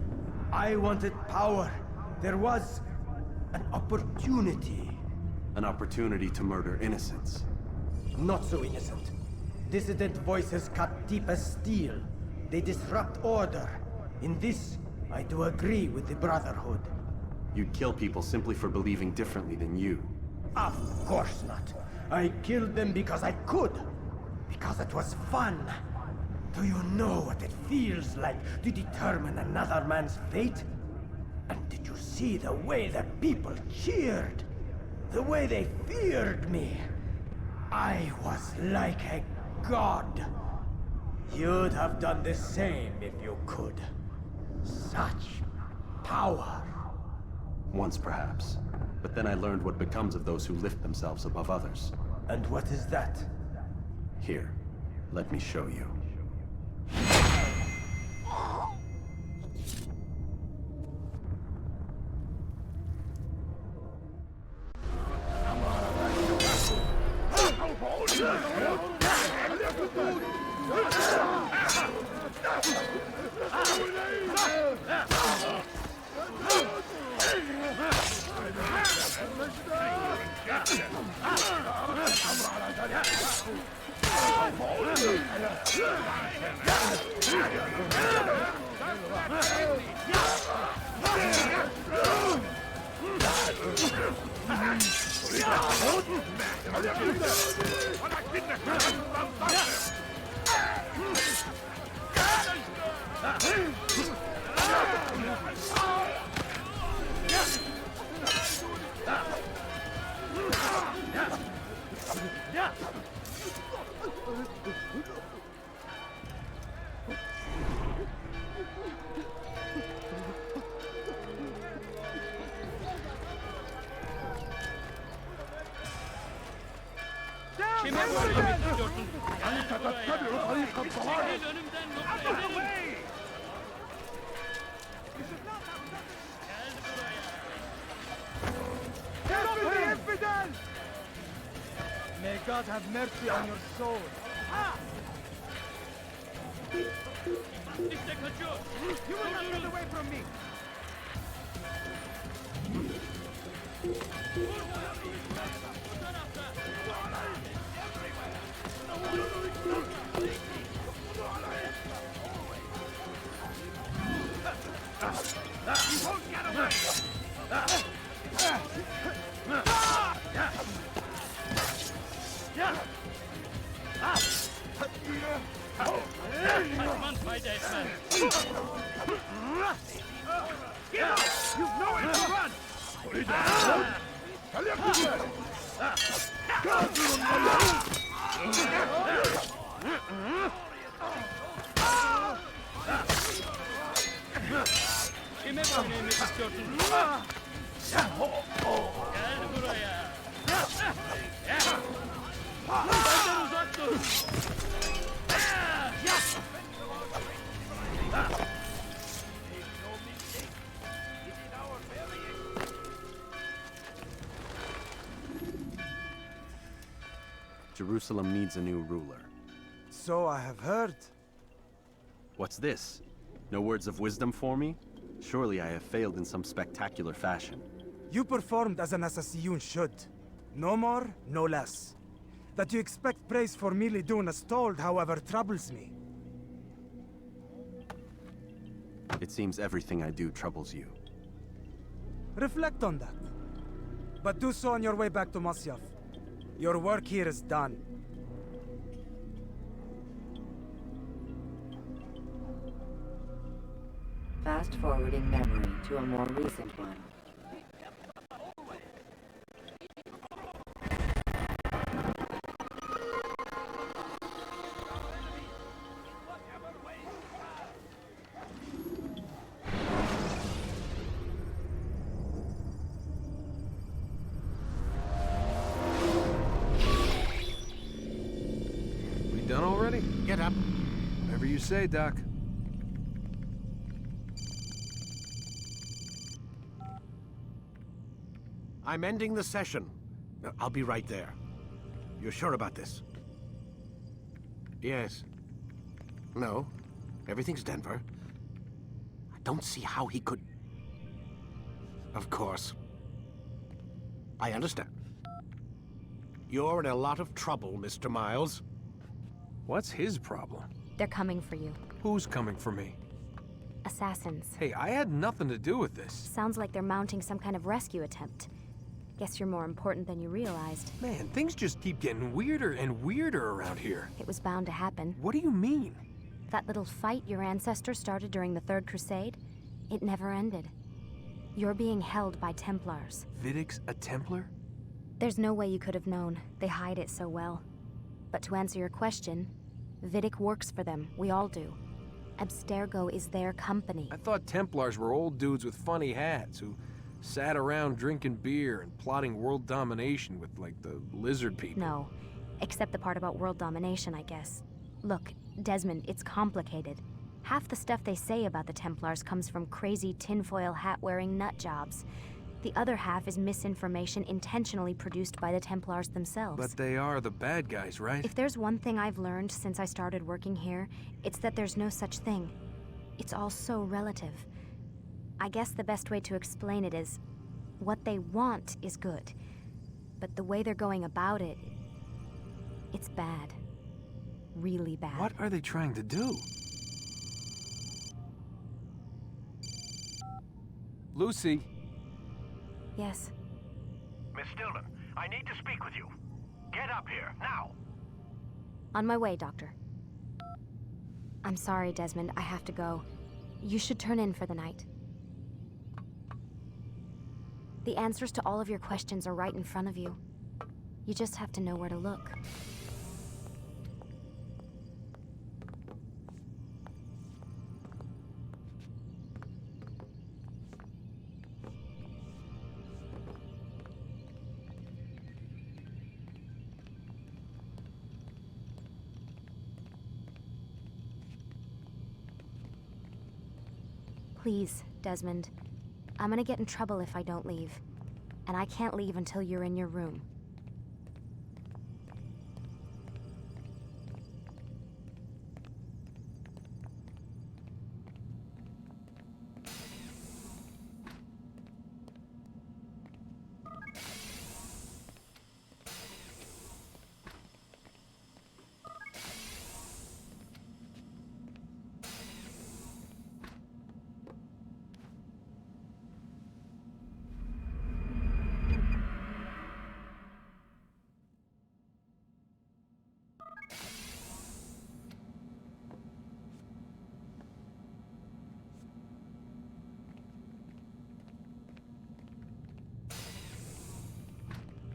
S16: I wanted power. There was an opportunity.
S17: An opportunity to murder innocents.
S16: Not so innocent. Dissident voices cut deep as steel. They disrupt order. In this, I do agree with the Brotherhood.
S17: You'd kill people simply for believing differently than you.
S16: Of course not. I killed them because I could. Because it was fun. Do you know what it feels like to determine another man's fate? And did you see the way that people cheered? The way they feared me? I was like a god. You'd have done the same if you could. Such power.
S17: Once perhaps. But then I learned what becomes of those who lift themselves above others.
S16: And what is that?
S17: Here, let me show you.
S12: Kime böyle bitiriyorsun? Gel buraya. Çekil önümden yoksa ederim. Gel buraya.
S3: May God have mercy on your soul.
S12: İşte kaçıyor.
S3: You will not get away from me.
S5: You won't get away!
S12: Kaçman fayda etmez.
S5: Give up! You've nowhere to run!
S12: Kime boyun istiyorsun? Gel buraya. Benden uzak dur.
S17: Jerusalem needs a new ruler.
S3: So I have heard.
S17: What's this? No words of wisdom for me? Surely I have failed in some spectacular fashion.
S3: You performed as an assassin should. No more, no less. That you expect praise for merely doing as told, however, troubles me.
S17: It seems everything I do troubles you.
S3: Reflect on that. But do so on your way back to Masyaf. Your work here is done.
S1: Fast-forwarding memory to a more recent one.
S14: We done already?
S2: Get up.
S14: Whatever you say, Doc. I'm ending the session. I'll be right there. You're sure about this? Yes. No. Everything's Denver. I don't see how he could... Of course. I understand. You're in a lot of trouble, Mr. Miles. What's his problem?
S18: They're coming for you.
S14: Who's coming for me?
S18: Assassins.
S14: Hey, I had nothing to do with this.
S18: Sounds like they're mounting some kind of rescue attempt. Guess you're more important than you realized.
S14: Man, things just keep getting weirder and weirder around here.
S18: It was bound to happen.
S14: What do you mean?
S18: That little fight your ancestors started during the Third Crusade, it never ended. You're being held by Templars.
S14: Vidic's a Templar?
S18: There's no way you could have known. They hide it so well. But to answer your question, Vidic works for them. We all do. Abstergo is their company.
S14: I thought Templars were old dudes with funny hats who sat around drinking beer and plotting world domination with, like, the lizard people.
S18: No, except the part about world domination, I guess. Look, Desmond, it's complicated. Half the stuff they say about the Templars comes from crazy tinfoil hat-wearing nut jobs. The other half is misinformation intentionally produced by the Templars themselves.
S14: But they are the bad guys, right?
S18: If there's one thing I've learned since I started working here, it's that there's no such thing. It's all so relative. I guess the best way to explain it is, what they want is good. But the way they're going about it, it's bad. Really bad.
S14: What are they trying to do? Lucy.
S18: Yes.
S19: Miss Stillman, I need to speak with you. Get up here, now!
S18: On my way, Doctor. I'm sorry, Desmond, I have to go. You should turn in for the night. The answers to all of your questions are right in front of you. You just have to know where to look. Please, Desmond. I'm gonna get in trouble if I don't leave. And I can't leave until you're in your room.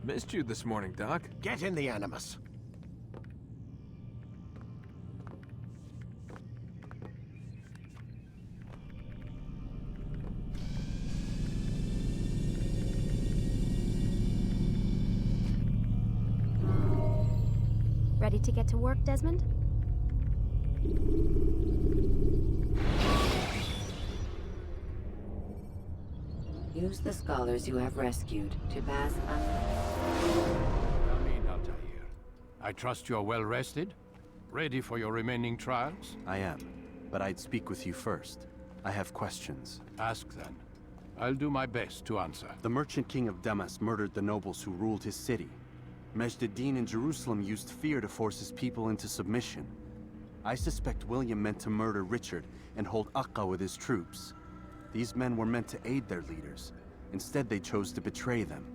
S14: Missed you this morning, Doc. Get in the Animus.
S18: Ready to get to work, Desmond?
S1: Use the scholars you have rescued to pass
S19: Amin, Altair. I trust you're well rested? Ready for your remaining trials?
S17: I am, but I'd speak with you first. I have questions.
S19: Ask then. I'll do my best to answer.
S17: The merchant king of Damas murdered the nobles who ruled his city. Majd ad-Din in Jerusalem used fear to force his people into submission. I suspect William meant to murder Richard and hold Akka with his troops. These men were meant to aid their leaders. Instead, they chose to betray them.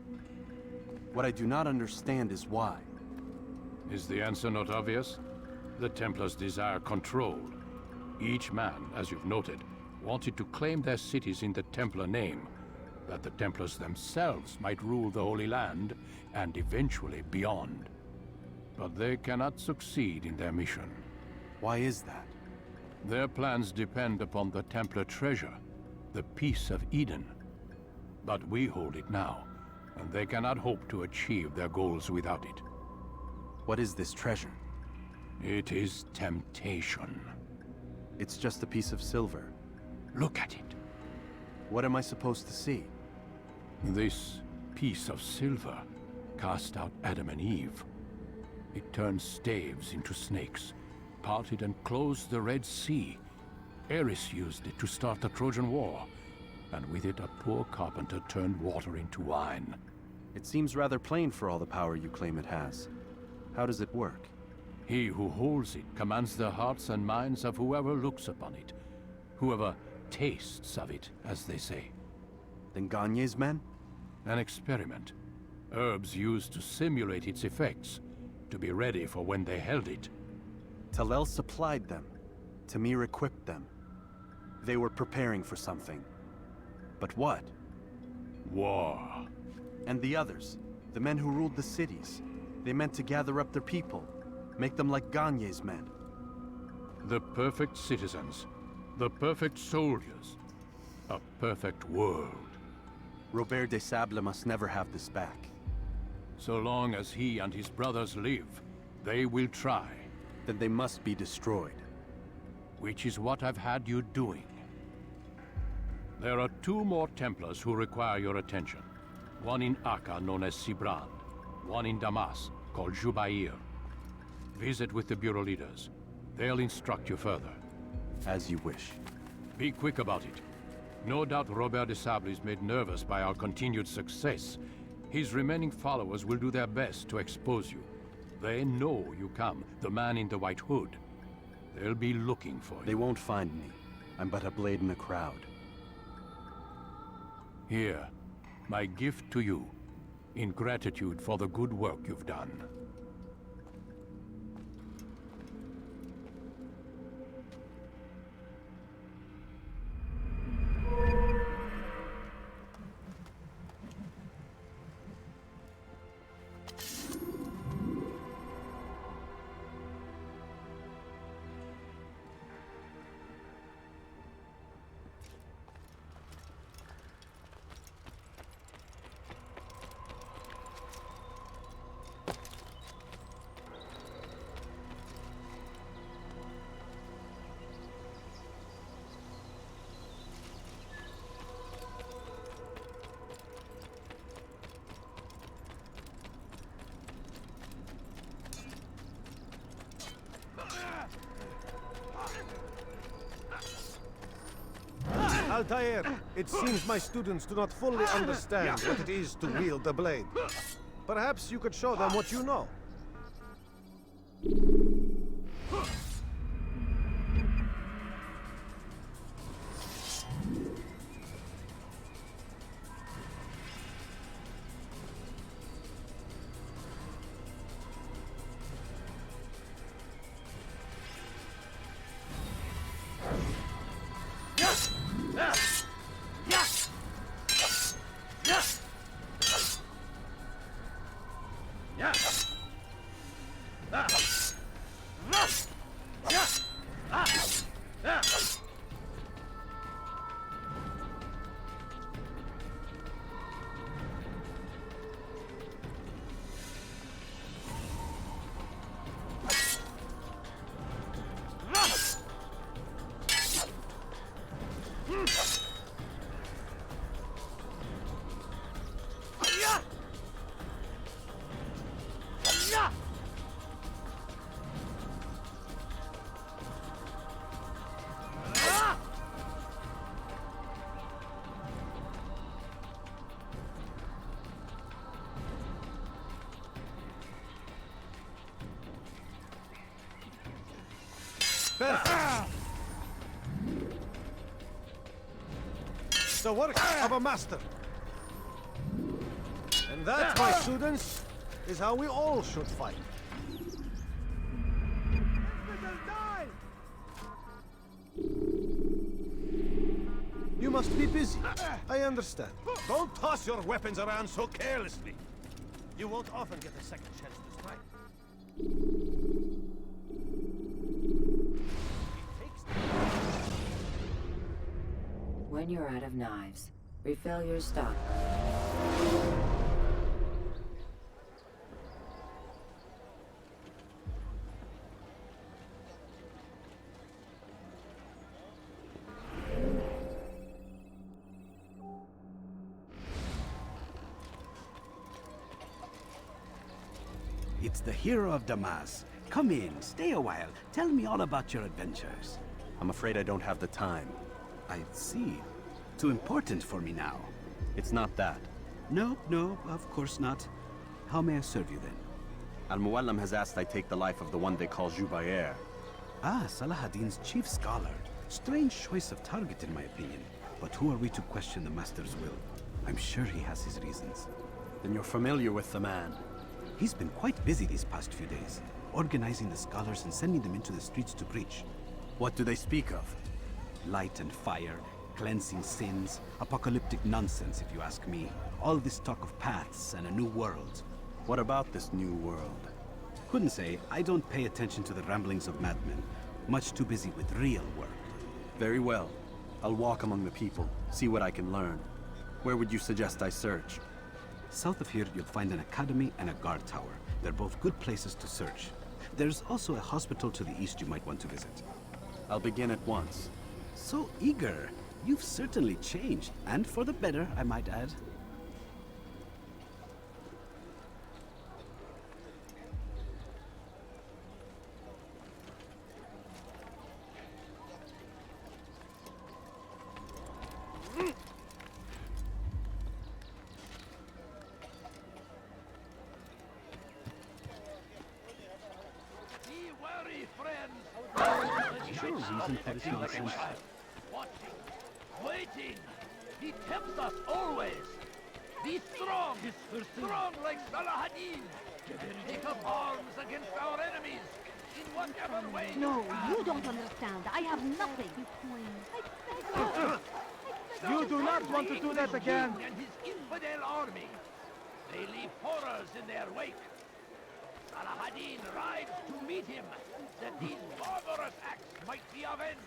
S17: What I do not understand is why.
S19: Is the answer not obvious? The Templars desire control. Each man, as you've noted, wanted to claim their cities in the Templar name, that the Templars themselves might rule the Holy Land, and eventually beyond. But they cannot succeed in their mission.
S17: Why is that?
S19: Their plans depend upon the Templar treasure, the Peace of Eden. But we hold it now, and they cannot hope to achieve their goals without it.
S17: What is this treasure?
S19: It is temptation.
S17: It's just a piece of silver.
S19: Look at it.
S17: What am I supposed to see?
S19: This piece of silver cast out Adam and Eve. It turned staves into snakes, parted and closed the Red Sea. Eris used it to start the Trojan War, and with it a poor carpenter turned water into wine.
S17: It seems rather plain for all the power you claim it has. How does it work?
S19: He who holds it commands the hearts and minds of whoever looks upon it, whoever tastes of it, as they say.
S17: Then Gagne's men?
S19: An experiment. Herbs used to simulate its effects, to be ready for when they held it.
S17: Talel supplied them. Tamir equipped them. They were preparing for something. But what?
S19: War.
S17: And the others, the men who ruled the cities, they meant to gather up their people, make them like Gagne's men.
S19: The perfect citizens, the perfect soldiers, a perfect world.
S17: Robert de Sable must never have this back.
S19: So long as he and his brothers live, they will try.
S17: Then they must be destroyed.
S19: Which is what I've had you doing. There are 2 more Templars who require your attention. One in Akka, known as Sibrand. One in Damas, called Jubair. Visit with the Bureau leaders. They'll instruct you further.
S17: As you wish.
S19: Be quick about it. No doubt Robert de Sable is made nervous by our continued success. His remaining followers will do their best to expose you. They know you come, the man in the white hood. They'll be looking for you.
S17: They won't find me. I'm but a blade in a crowd.
S19: Here, my gift to you, in gratitude for the good work you've done.
S9: Altair, it seems my students do not fully understand what it is to wield the blade. Perhaps you could show them what you know. Perfect. The work of a master. And that, my students, is how we all should fight. You must be busy. I understand.
S14: Don't toss your weapons around so carelessly. You won't often get a second chance to strike.
S1: When you're out of knives, refill your stock.
S20: It's the hero of Damas. Come in, stay a while. Tell me all about your adventures.
S17: I'm afraid I don't have the time.
S20: I see. Too important for me now.
S17: It's not that.
S20: No, of course not. How may I serve you then?
S17: Al-Muallim has asked I take the life of the one they call Jubair.
S20: Ah, Salahadin's chief scholar. Strange choice of target in my opinion. But who are we to question the master's will? I'm sure he has his reasons.
S17: Then you're familiar with the man.
S20: He's been quite busy these past few days, organizing the scholars and sending them into the streets to preach.
S17: What do they speak of?
S20: Light and fire, cleansing sins, apocalyptic nonsense if you ask me. All this talk of paths and a new world.
S17: What about this new world?
S20: Couldn't say. I don't pay attention to the ramblings of madmen. Much too busy with real work.
S17: Very well. I'll walk among the people, see what I can learn. Where would you suggest I search?
S20: South of here, you'll find an academy and a guard tower. They're both good places to search. There's also a hospital to the east you might want to visit.
S17: I'll begin at once.
S20: So eager. You've certainly changed, and for the better, I might add.
S5: Watching, waiting. He tempts us always. Be strong, strong like Salahadin. Take up arms against our enemies in whatever way.
S7: No, you don't understand. I have nothing.
S5: You do not want to do that again. And his infidel army. They leave horrors in their wake. Salahadin rides to meet him, that these barbarous acts might be avenged.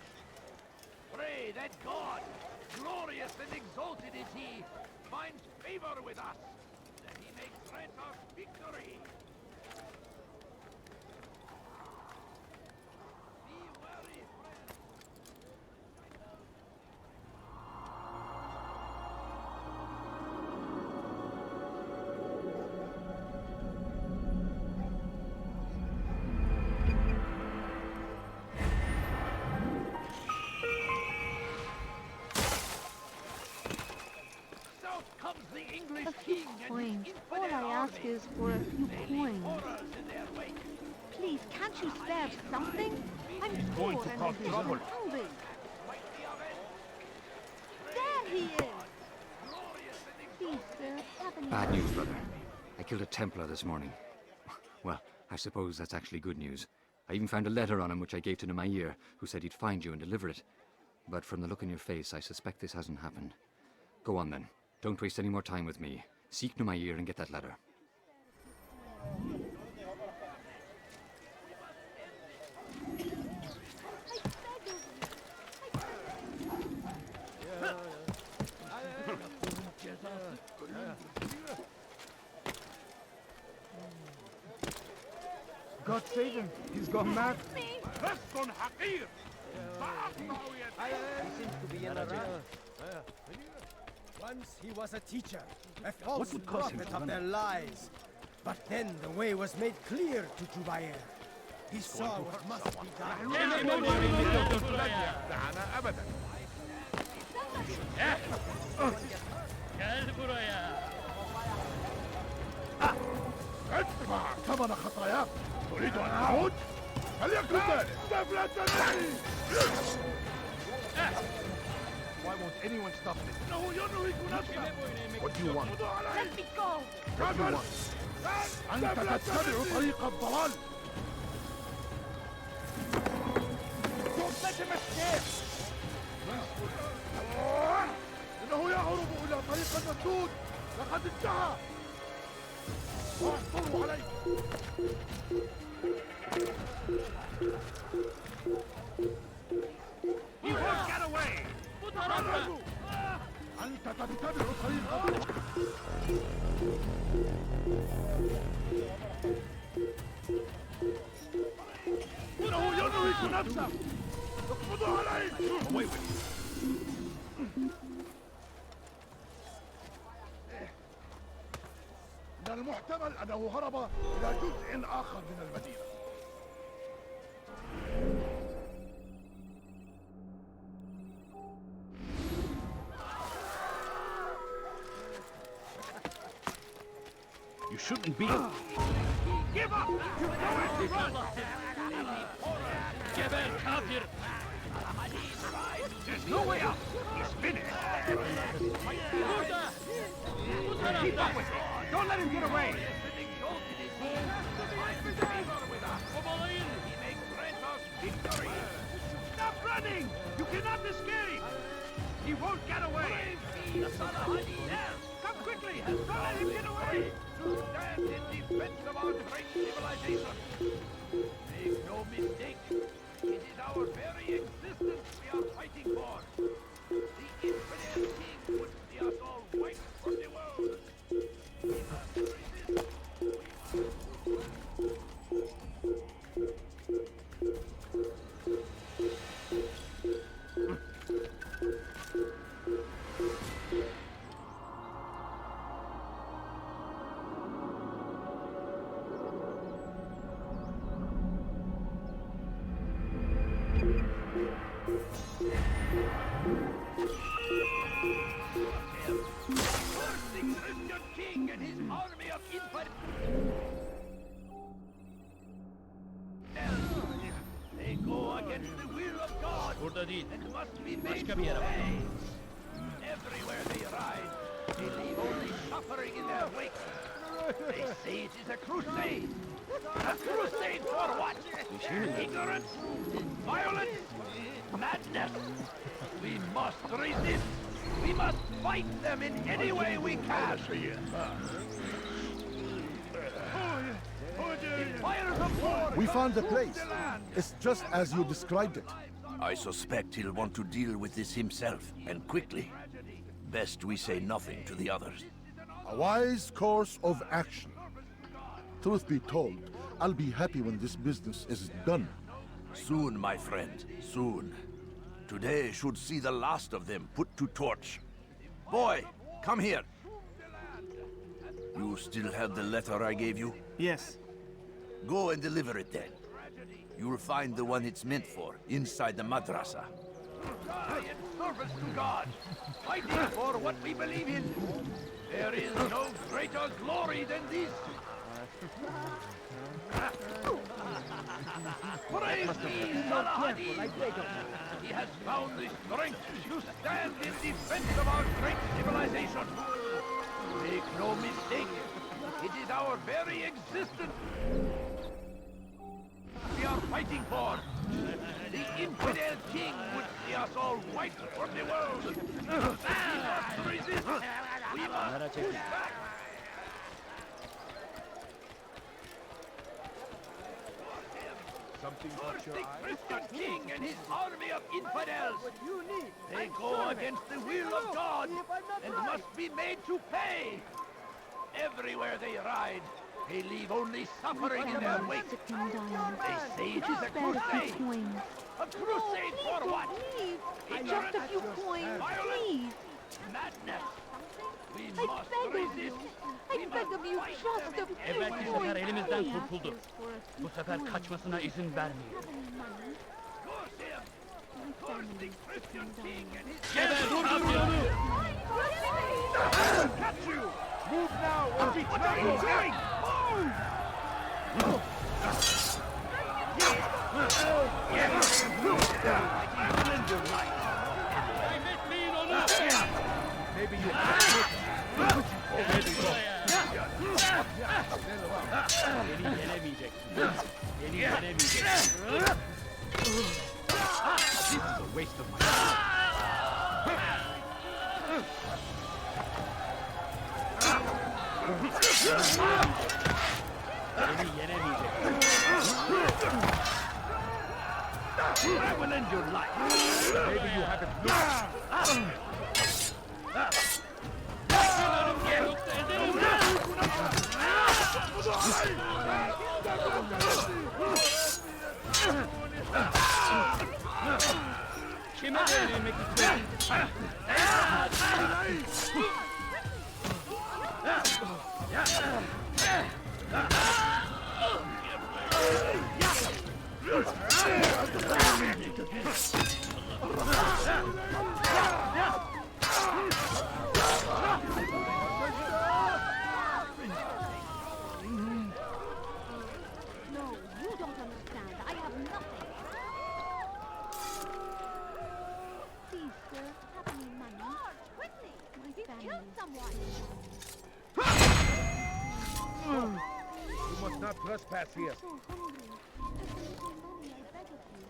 S5: Pray that God, glorious and exalted is he, finds favor with us, that he may grant us victory. Be wary, friends.
S7: Coins. All I ask is for a few coins. Please, can't you spare something? I'm poor and hungry. There he is! Please, sir, have any...
S10: Bad news, brother. I killed a Templar this morning. Well, I suppose that's actually good news. I even found a letter on him which I gave to Numair, who said he'd find you and deliver it. But from the look in your face, I suspect this hasn't happened. Go on then. Don't waste any more time with me. Seek Numair and get that letter.
S3: God save him. He's gone mad.
S5: He seems to be in a rush.
S16: Once he was a teacher, a false prophet of their lies. But then the way was made clear to Jubair. He saw what must be done.
S4: ادفع ثمن خطاياك. تريد أن أعود؟ Why won't anyone stop this? What do you want?
S11: Let me go!
S4: What do you want? أنت تتبع طريق الضلال. Don't let him escape! إنه يهرب إلى طريق المسدود. لقد انتهى. واحصروا عليه.
S5: He won't get away!
S4: أنت تتبع طريق الضلال.
S5: إنه ينهك نفسه! اقبضوا عليه! Away with you!
S4: من المحتمل أنه هرب إلى جزء آخر من المدينة.
S20: You shouldn't be.
S5: Give up! You don't run! جبل كافر! There's no way out! He's finished! Keep up with him! Don't let him get away! Stop running! You cannot escape! He won't get away! Come quickly! Don't let him get away! To stand in defense of our great civilization! Make no mistake, it is our very existence we are fighting for! The infidel king would see us all wiped from the world! We must resist! They go against the will of God and must be made to pay. Everywhere they ride, they leave only suffering in their wake. They say it is a crusade. A crusade for what? Ignorance? Violence? Madness? We must resist. We must fight them in any way we can.
S13: We found the place. It's just as you described it.
S6: I suspect he'll want to deal with this himself, and quickly. Best we say nothing to the others.
S13: A wise course of action. Truth be told, I'll be happy when this business is done.
S6: Soon, my friend, soon. Today should see the last of them put to torch. Boy, come here. You still have the letter I gave you?
S20: Yes.
S6: Go and deliver it then. You'll find the one it's meant for inside the madrasa.
S5: Die in service to God, fighting for what we believe in. There is no greater glory than this. Praise be Salahadin! He has found the strength to stand in defense of our great civilization. Make no mistake, it is our very existence we are fighting for. The infidel king would see us all wiped from the world. We must resist. We must push back.
S4: Something
S5: First the Christian king and his army of infidels. They go against the will of God and must be made to pay. Everywhere they ride, they leave only suffering in their wake. They say it is a crusade. A crusade for what?
S7: Just a few coins, please.
S5: Madness. We
S7: I
S5: must
S7: beg of you.
S5: resist.
S7: I beg of you, just a few
S12: Evvelki sefer
S7: coins,
S12: elimizden
S7: please.
S12: kurtuldu. Bu sefer kaçmasına izin vermeyin.
S5: Geber
S12: kamyonu!
S5: Catch you! Move now or be trampled! Move!
S12: Beni yenemeyeceksin. Beni yenemeyeceksin. This is a waste of my time. Beni yenemeyeceksin. I will end your life. Maybe you haven't looked. Kime verilmek istiyorsun?
S7: No, you don't understand. I have nothing. Please, sir, have any money? Quickly! My family. Killed someone.
S4: You must not trespass here.
S7: So hungry. Just a little money, I beg of you.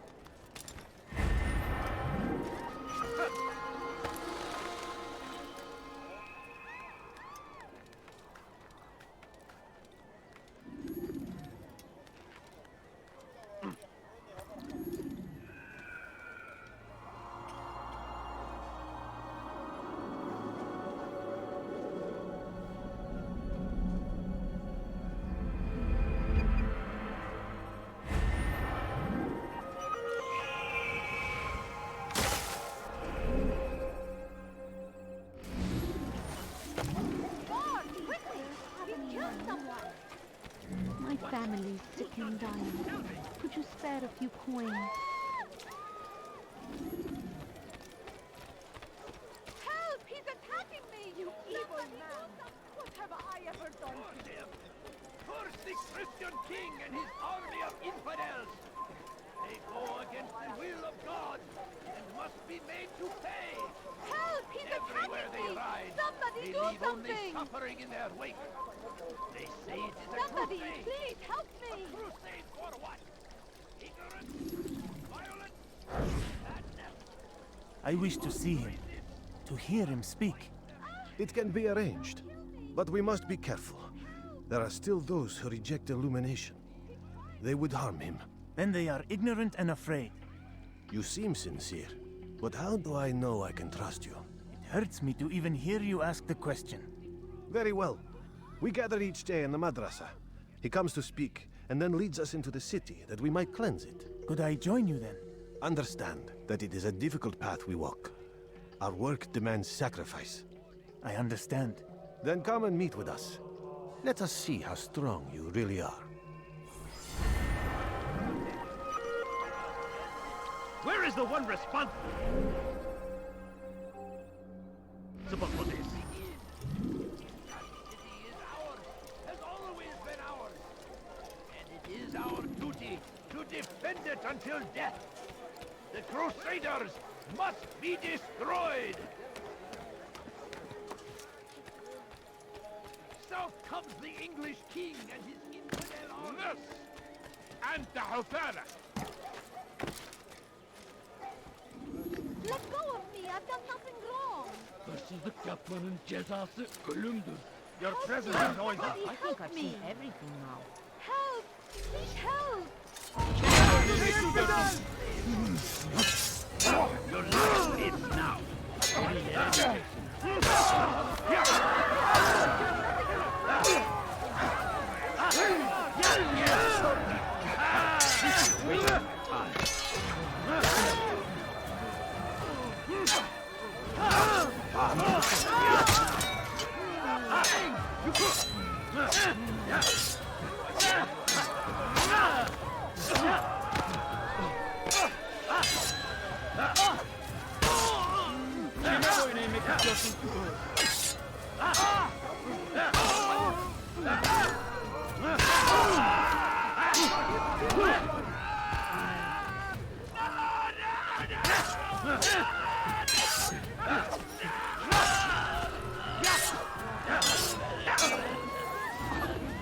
S7: My family's sick and dying. Could you spare a few coins?
S8: Help! He's attacking me! You evil man! What have I ever done to him?
S5: Curse the Christian king and his army of infidels! They go against the will of God and must be made to pay!
S8: Help! He's
S5: Everywhere
S8: attacking
S5: they
S8: me!
S5: ride,
S8: Somebody
S5: they
S8: do
S5: leave only
S8: something!
S5: suffering in their wake. They say it is a
S8: Somebody,
S5: crusade.
S8: please help me!
S5: A crusade for what? Ignorance? Violence? Madness?
S21: I wish to see him, to hear him speak.
S9: It can be arranged, but we must be careful. There are still those who reject illumination. They would harm him.
S21: Then they are ignorant and afraid.
S9: You seem sincere, but how do I know I can trust you?
S21: It hurts me to even hear you ask the question.
S9: Very well. We gather each day in the madrasa. He comes to speak, and then leads us into the city, that we might cleanse it.
S21: Could I join you then?
S9: Understand that it is a difficult path we walk. Our work demands sacrifice.
S21: I understand.
S9: Then come and meet with us. Let us see how strong you really are.
S12: Where is the one responsible for this?
S5: Has always been ours. And it is our duty to defend it until death. The Crusaders must be destroyed. South comes the English king and his infidel army.
S12: أنت حثالة.
S8: Let go of me! I've done nothing wrong!
S12: Hırsızlık yapmanın cezası ölümdür.
S4: Your presence annoys us.
S11: I think I've seen everything now.
S8: Help! Please help!
S12: Your life ends now. Beni yenemeyeceksin.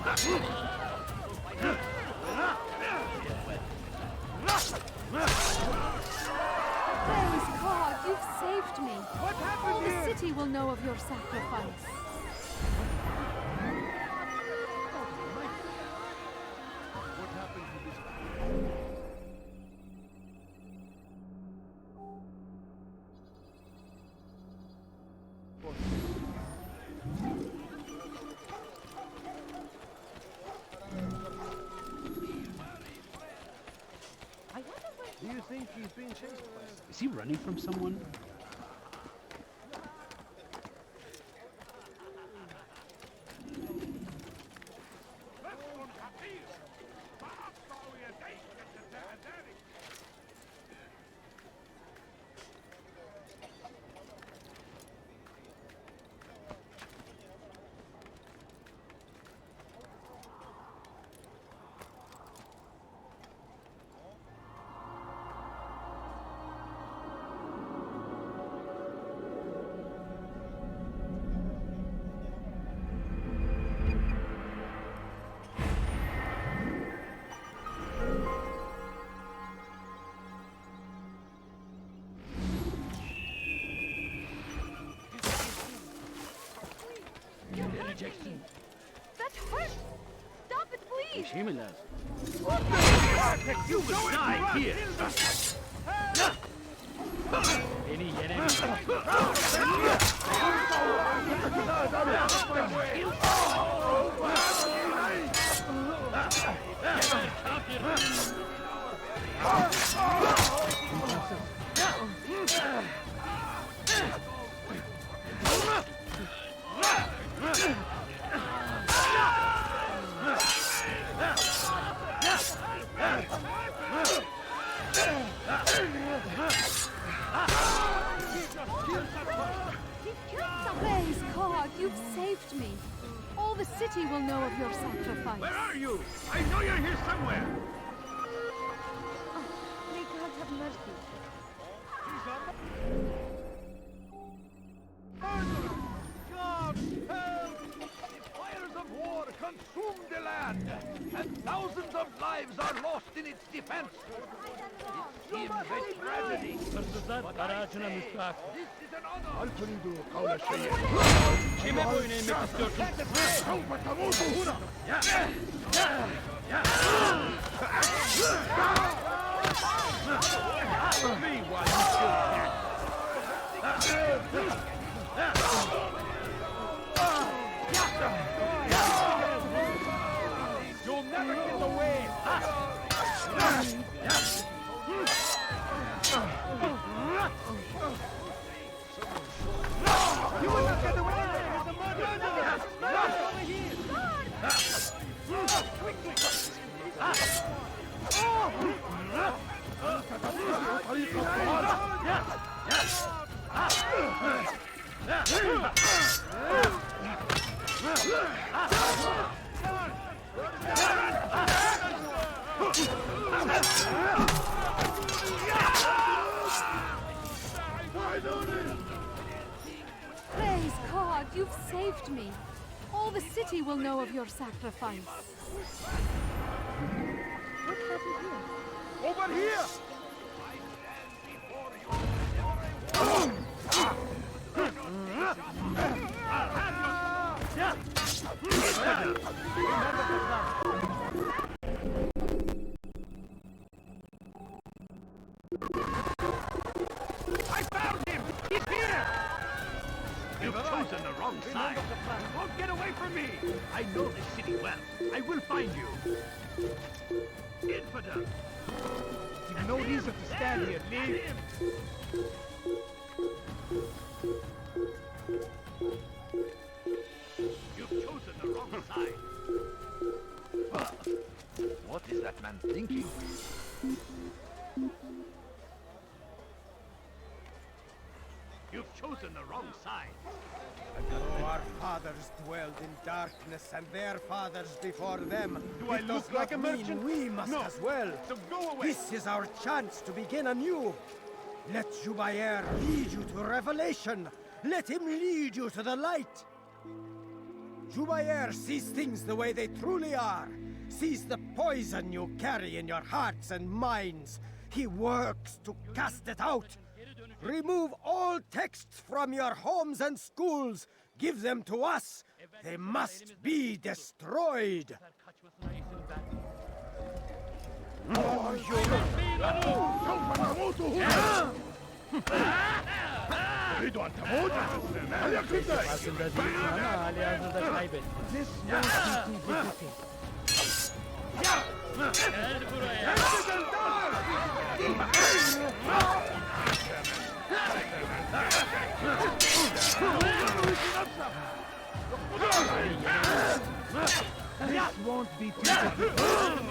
S8: Praise God, you've saved me. What happened All the city will know of your sacrifice.
S4: What happened to this?
S20: Do you think he's being chased by someone? Is he running from someone?
S8: That hurts! Stop it, please!
S5: You will die here!
S8: Praise God, you've saved me. All the city will know of your sacrifice.
S5: Where are you? I know you're here somewhere!
S8: May God have mercy.
S5: God, help! The fires of war consume the land, and thousands of lives are lost in its defense. It seems a tragedy. But I say, this is an honor.
S12: Kime boyun eğmek istiyorsun?
S5: Me while you still can.
S12: You'll never get away!
S5: You will not get away! There's a murderer! Over here!
S8: Praise God, you've saved me. All the city will know of your sacrifice. What happened here?
S5: Over here! I found him! He's here! You've chosen the wrong side. You won't get away from me! I know this city well. I will find you. Infidel!
S12: You've no reason to stand here, leave!
S5: You've chosen the wrong side. What is that man thinking? You've chosen the wrong side.
S16: Oh, our fathers dwelled in darkness, and their fathers before them.
S12: Do I look like a merchant?
S16: We must
S12: No.
S16: as well.
S12: So go away!
S16: This is our chance to begin anew. Let Jubair lead you to revelation. Let him lead you to the light. Jubayer sees things the way they truly are. Sees the poison you carry in your hearts and minds. He works to cast it out. Remove all texts from your homes and schools. Give them to us. They must be destroyed.
S12: تريد أن تموت؟ هل يكفيك؟
S21: This won't be difficult. This won't be difficult.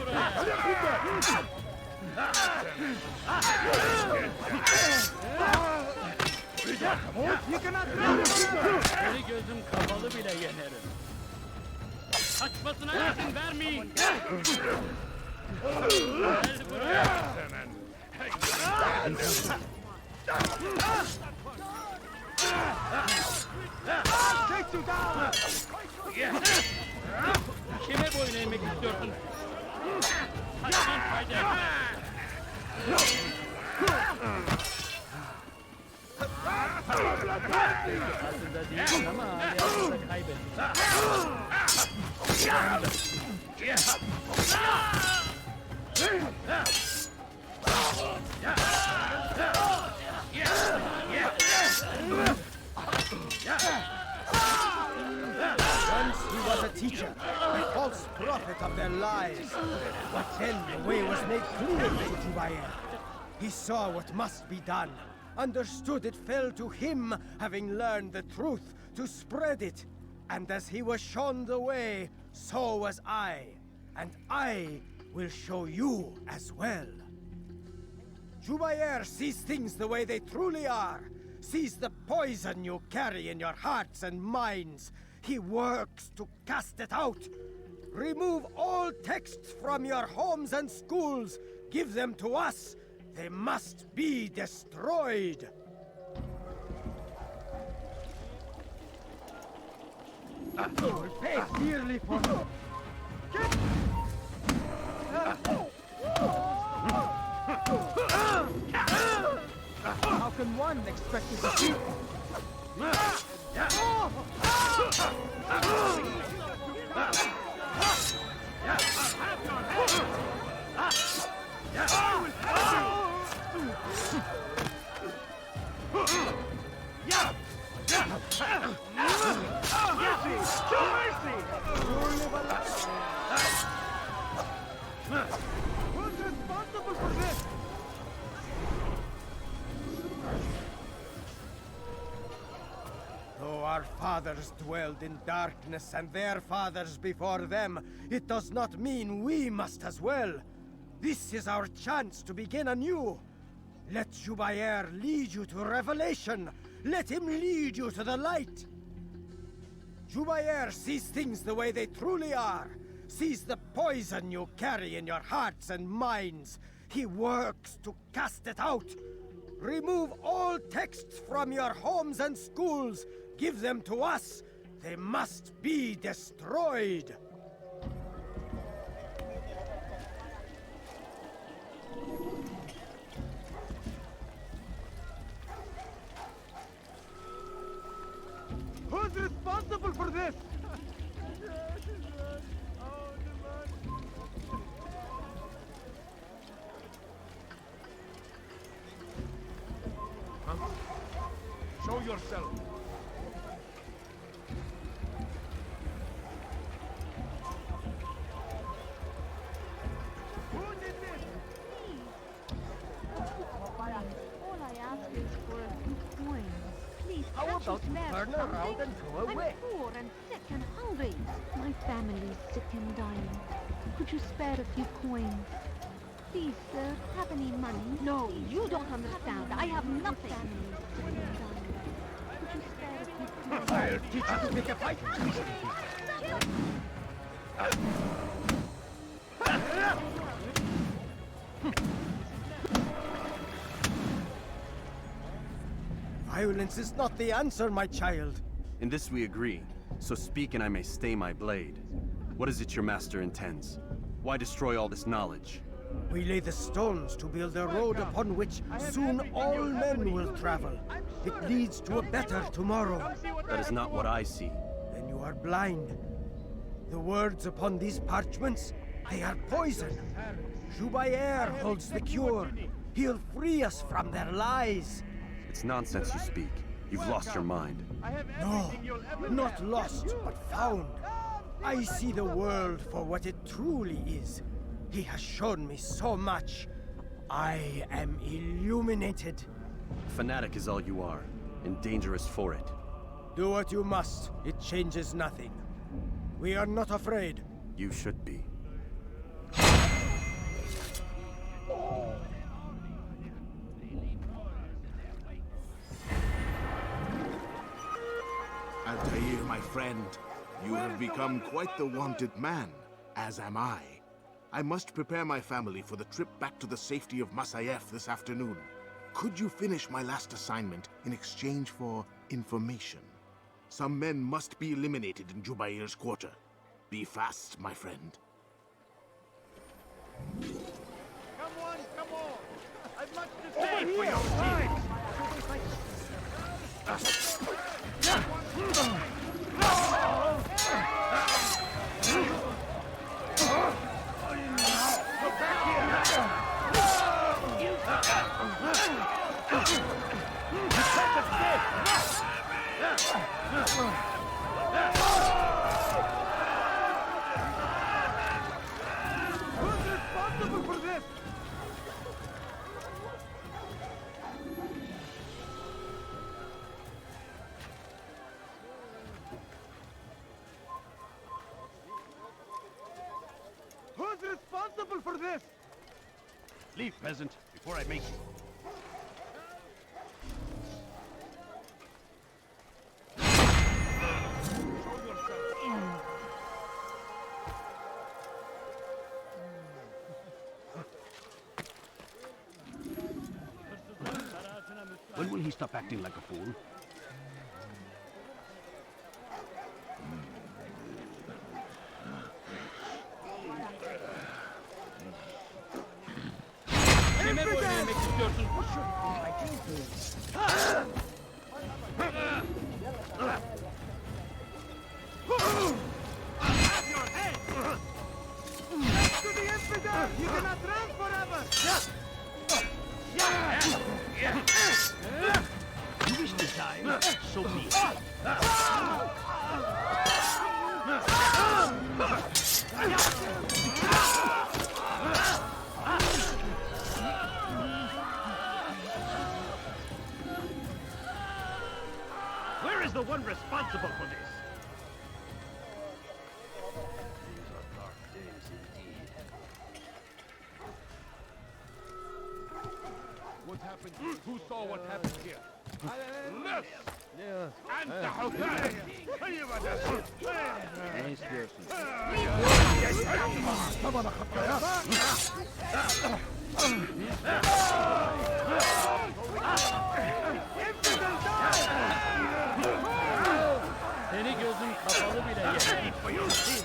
S21: You cannot run.
S12: Seni gözüm kapalı bile yenerim. Kaçmasına izin vermeyin. Gel buraya.
S21: Take you down.
S12: Kime boyun eğmek istiyorsun? Kaçman fayda. Aslında değilsin ama hayatında kaybettin.
S16: Once he was a teacher, a false prophet of their lies. But then the way was made clear to Jubayer. He saw what must be done, understood it fell to him, having learned the truth, to spread it. And as he was shown the way, so was I. And I will show you as well. Jubayer sees things the way they truly are. Sees the poison you carry in your hearts and minds. He works to cast it out. Remove all texts from your homes and schools. Give them to us. They must be destroyed. You will pay dearly for it.
S21: How can one expect to defeat? Who's responsible for this?
S16: Though our fathers dwelled in darkness and their fathers before them, it does not mean we must as well. This is our chance to begin anew. Let Jubayer lead you to revelation. Let him lead you to the light. Jubayer sees things the way they truly are. Sees the poison you carry in your hearts and minds. He works to cast it out. Remove all texts from your homes and schools. Give them to us. They must be destroyed.
S21: Who's responsible for this?
S12: Show yourself.
S21: Who did this?
S7: All I ask is for a few coins. Please,
S11: How
S7: can't you
S11: about you
S7: spare
S11: turn
S7: something?
S11: around and go away?
S7: I'm poor and sick and hungry. My family's sick and dying. Could you spare a few coins? Please, sir, have any money?
S11: No, you don't understand. I have nothing.
S7: Could you spare a few coins?
S16: I'll teach you to pick a fight. Violence is not the answer, my child.
S17: In this we agree. So speak and I may stay my blade. What is it your master intends? Why destroy all this knowledge?
S16: We lay the stones to build a road upon which soon all men will travel. It leads to a better tomorrow.
S17: That is not what I see.
S16: Then you are blind. The words upon these parchments, they are poison. Jubair holds the cure. He'll free us from their lies.
S17: It's nonsense you speak. You've lost your mind.
S16: No, not lost, but found. I see the world for what it truly is. He has shown me so much. I am illuminated.
S17: Fanatic is all you are, and dangerous for it.
S16: Do what you must. It changes nothing. We are not afraid.
S17: You should be.
S15: Altair, my friend, you have become quite the wanted man, as am I. I must prepare my family for the trip back to the safety of Masayef this afternoon. Could you finish my last assignment in exchange for information? Some men must be eliminated in Jubair's quarter. Be fast, my friend.
S4: Come on! I've much to say for your sins!
S12: Who's responsible for this? Who's responsible for this?
S5: Leave, peasant, before I make you. When will he stop acting like a fool?
S12: To the infidel! You cannot run forever!
S5: You wish to die? So be it. Where is the one responsible for this? These are dark days indeed.
S12: What happened? Who saw what happened here? أنت حكام طيب
S5: Seni gözün kapalı bile yeter. For your sins.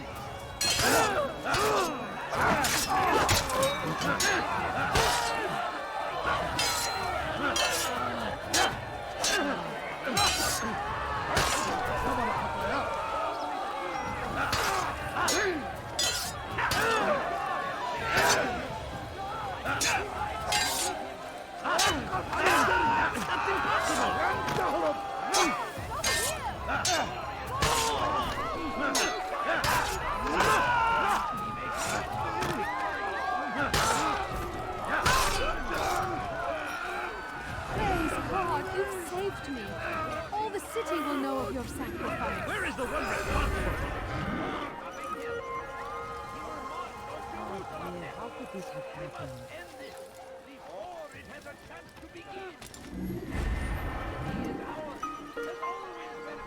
S5: Where is the one responsible?
S11: How could this have happened?
S5: End this before it has a chance to begin. He is ours, has always been.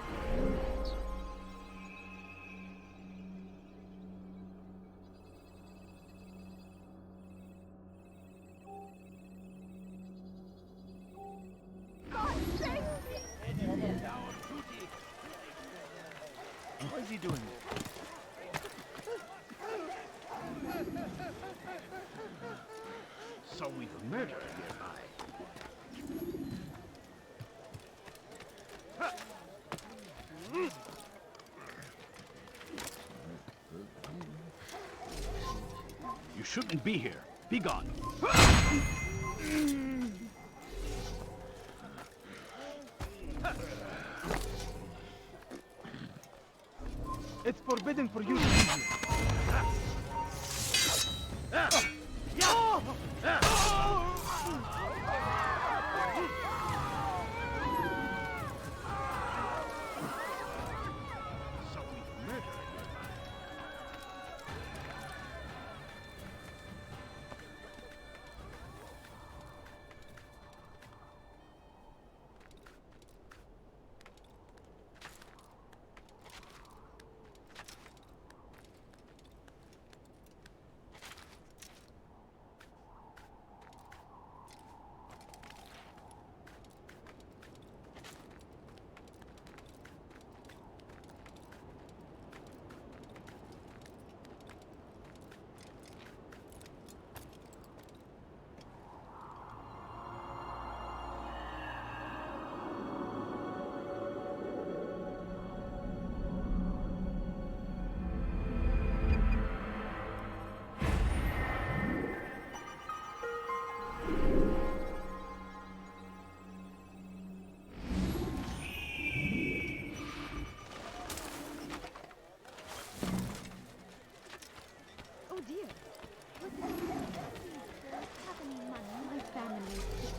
S21: is he doing?
S14: So we've a murderer nearby.
S20: You shouldn't be here. Be gone.
S21: It's forbidden for you to be here.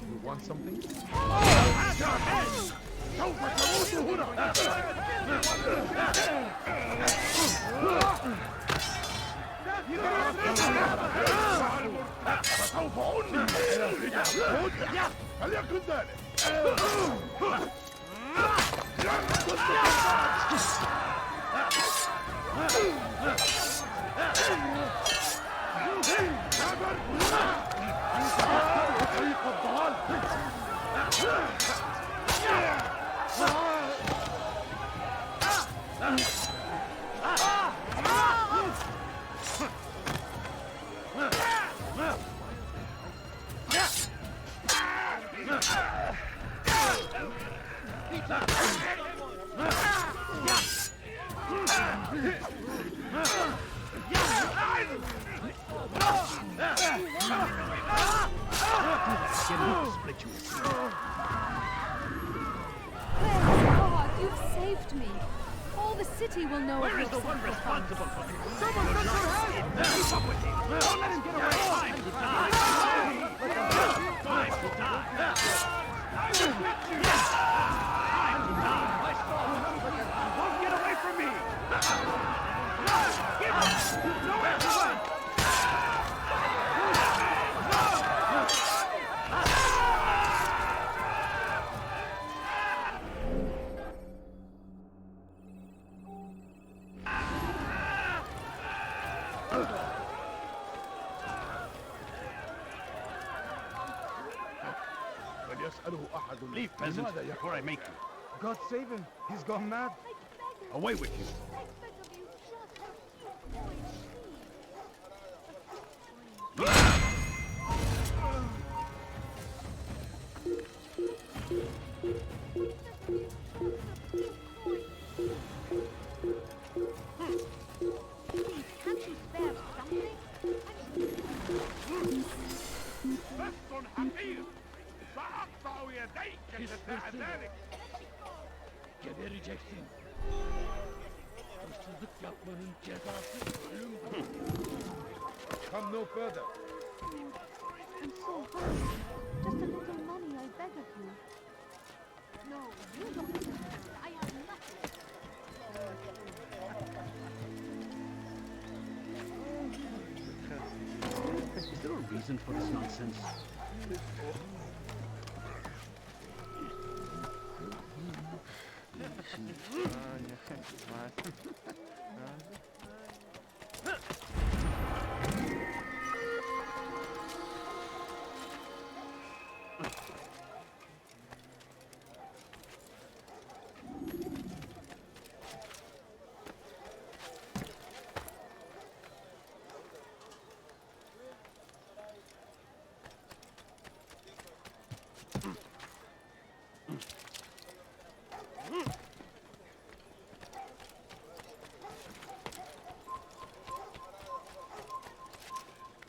S4: You want something?
S5: فليكن ذلك.
S8: God, you've saved me. All the city will know.
S5: Where is the one responsible for this? Someone touch your head! Keep up with him! Don't let him get away! Time to die! Time to die! I will quit you! Time to die! Don't get away from me! Give up! Nowhere to run!
S20: Leave, peasant, before I make you.
S3: God save him. He's gone mad.
S20: Away with you.
S3: Come no further.
S7: I'm so hungry. Just a little money, I beg of you. No, you don't understand. I have nothing.
S20: Is there a reason for this nonsense?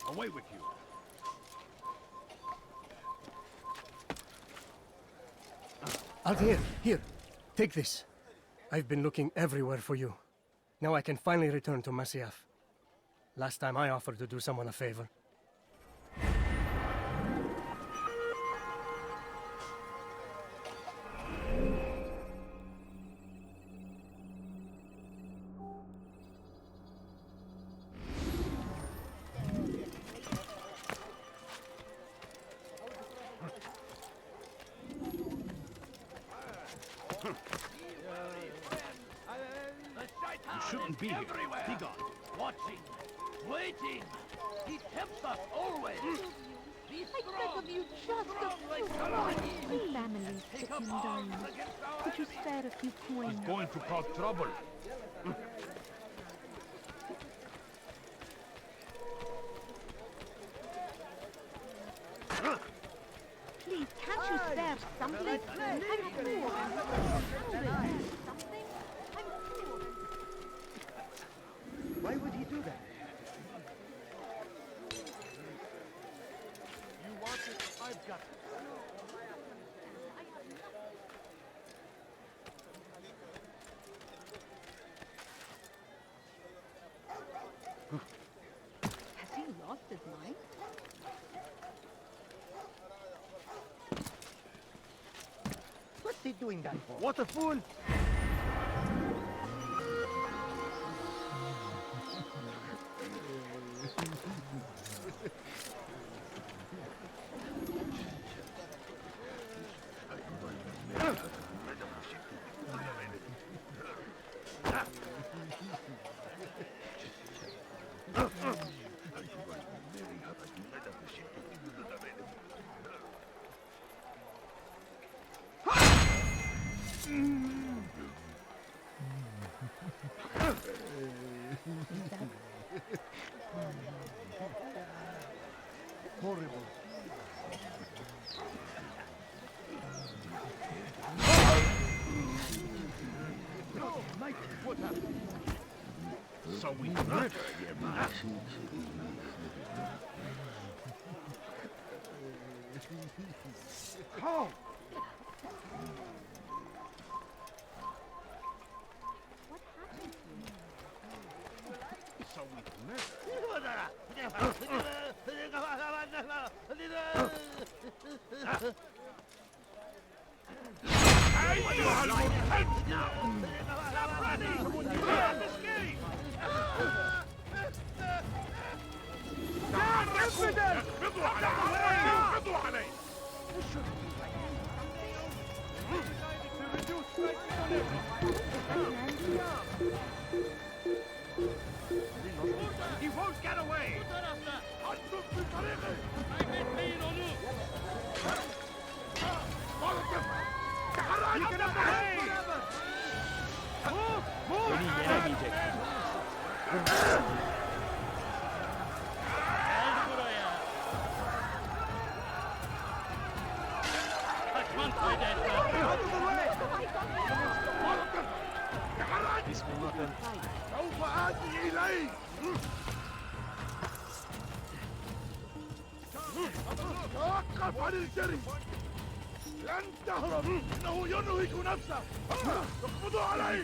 S12: Away with you.
S2: Altair, here. Take this. I've been looking everywhere for you. Now I can finally return to Masyaf. Last time I offered to do someone a favor.
S5: You shouldn't be here. Be gone. Watching. Waiting. He tempts us always. Be strong.
S7: I beg of you, just a few coins. My family's sick and dying. Could you spare a few coins?
S12: He's going to cause trouble.
S7: Please, can't you spare something? I'm poor. Something? I'm poor.
S16: Why would he do that?
S4: You want it? I've got it.
S11: Has he lost his mind?
S16: What's he doing that for?
S4: What a fool! Horrible.
S12: No, Mike, what happened? So we murder your man.
S4: How?
S12: So we murder.
S5: أيها المرتد! Stop running! Can't escape!
S12: اقبضوا عليه! اقبضوا عليه!
S5: He won't get away!
S12: Get up away!
S5: Beni yenemeyecek. Gel buraya. Kaçman fayda etmez.
S12: This will not end. سوف آتي إليك! توقف عن الجري! لن تهرب! إنه ينهك نفسه! اقبضوا عليه!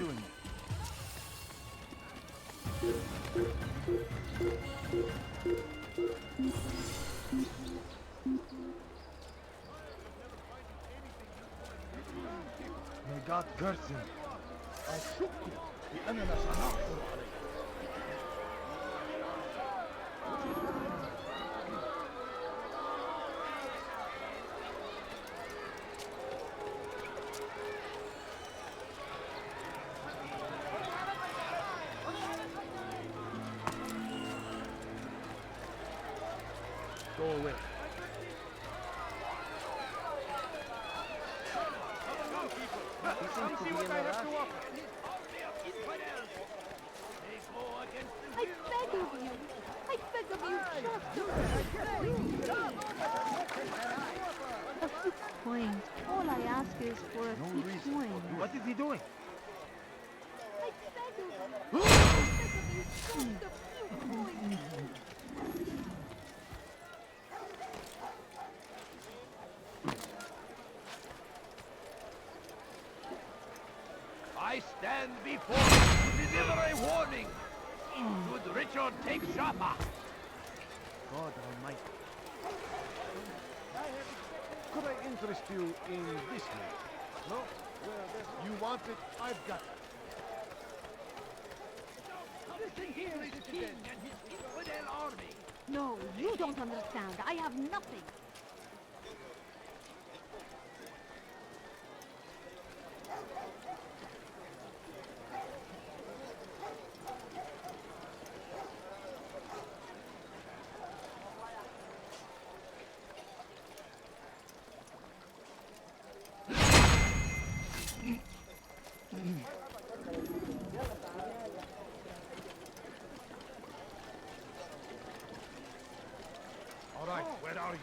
S4: May God curse him. أشك بأننا سنعثر عليه. Go away. He seems to be in a rush.
S7: I beg of you. I beg of you, just a few coins. All I ask is for a few coins.
S4: What is he doing?
S7: I beg of you. I beg of you, just a few coins.
S5: stand before you to deliver a warning. Should Richard take Jaffa?
S4: God almighty. Could I interest you in this man? No? You want it? I've got it.
S5: Listen here is the king and his infidel army.
S7: No, you don't understand. I have nothing.
S4: All right, where are you?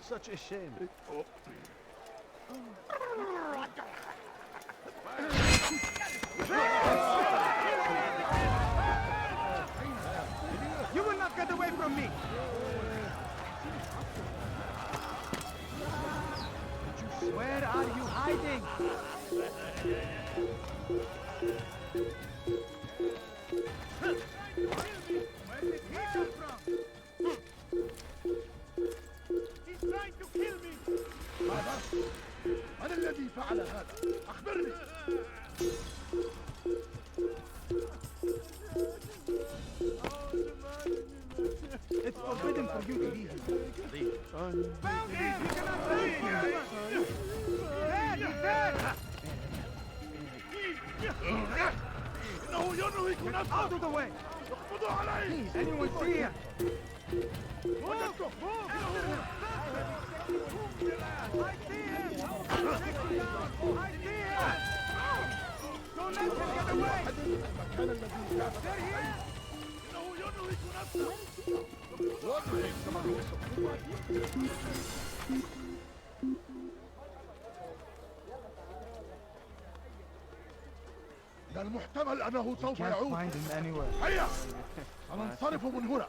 S4: Such a shame.
S3: You will not get away from me! Where are you hiding? Where did he come from? He's trying to kill me!
S4: ماذا؟ من الذي فعل هذا؟ أخبرني!
S3: It's forbidden for you to be here. Found him! You cannot leave! There! He's there!
S4: إنه ينهك نفسه!
S3: Out of the way!
S4: اقبضوا عليه!
S3: Please, anyone see him?
S4: وجدته!
S3: I see him! Take him down! I see him! Don't let him get away!
S4: المكان الذي
S3: They're here!
S4: إنه ينهك نفسه! من المحتمل أنه سوف يعود. هيا! سننصرف من هنا.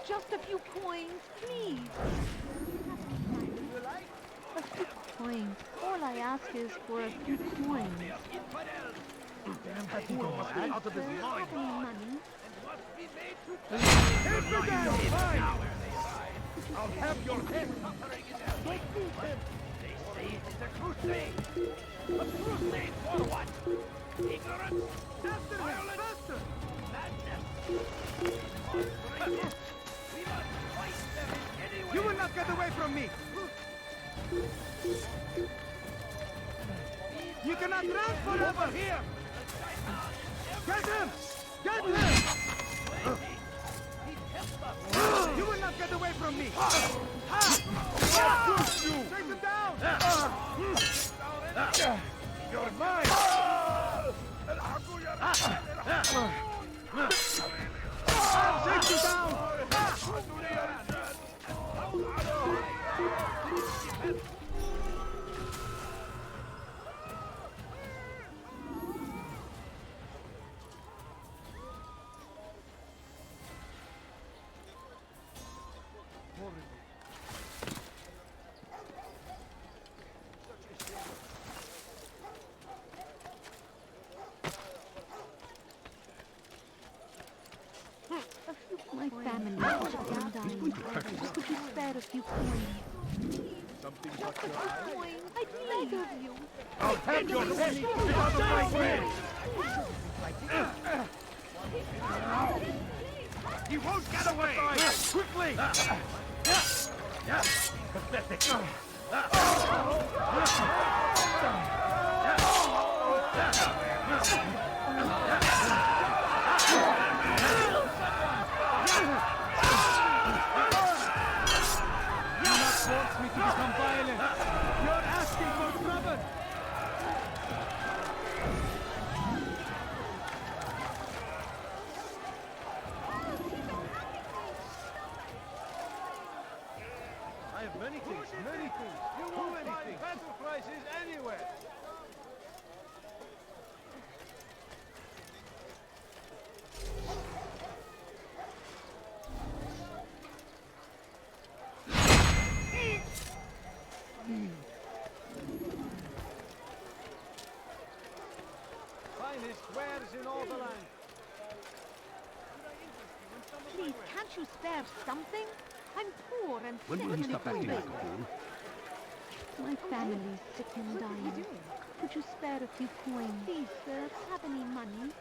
S7: Just a few coins, please. A few coins. All I ask is for a few coins.
S4: He must be out of his mind.
S7: Have any money?
S4: I'll have your head.
S5: They say it is a crusade. A crusade for what? Ignorance? Violence? Madness? We must fight them in any way.
S3: You will not get away from me! You cannot run forever here! Get him! Get him! You will not get away from me! Take him down!
S4: You're mine!
S3: Take you down!
S7: My family is sick and dying. Could you spare a few coins?
S4: Something
S7: Just a few coins. I beg of you.
S4: I'll have your head! Get out of my way!
S5: He won't get away!
S4: Quickly!
S5: Pathetic!
S21: Force me to become violent. You're asking for trouble.
S4: I have many things, many things. You won't find battle prices anywhere. Finest wares in all the land.
S7: Please, can't you spare something? I'm poor and
S14: When will he stop acting like a fool?
S7: My family's sick and dying. Could you spare a few coins? Please, sir, have any money?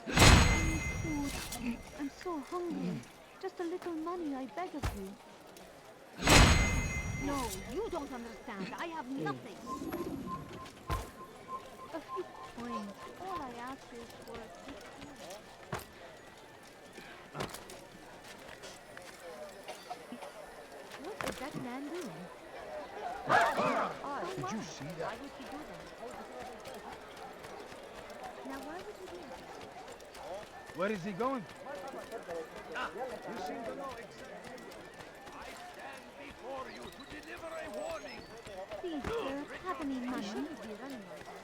S7: I need food. I'm so hungry. Just a little money, I beg of you. No, you don't understand. I have nothing. A few coins. All I ask is for a few coins. What is that man doing?
S14: Did you see that?
S7: Why would he do that? Now, why would he do that?
S21: Where is he going?
S4: You seem to know exactly.
S5: I stand before you to deliver a warning.
S7: Please, sir, have any money? Shouldn't be running like that.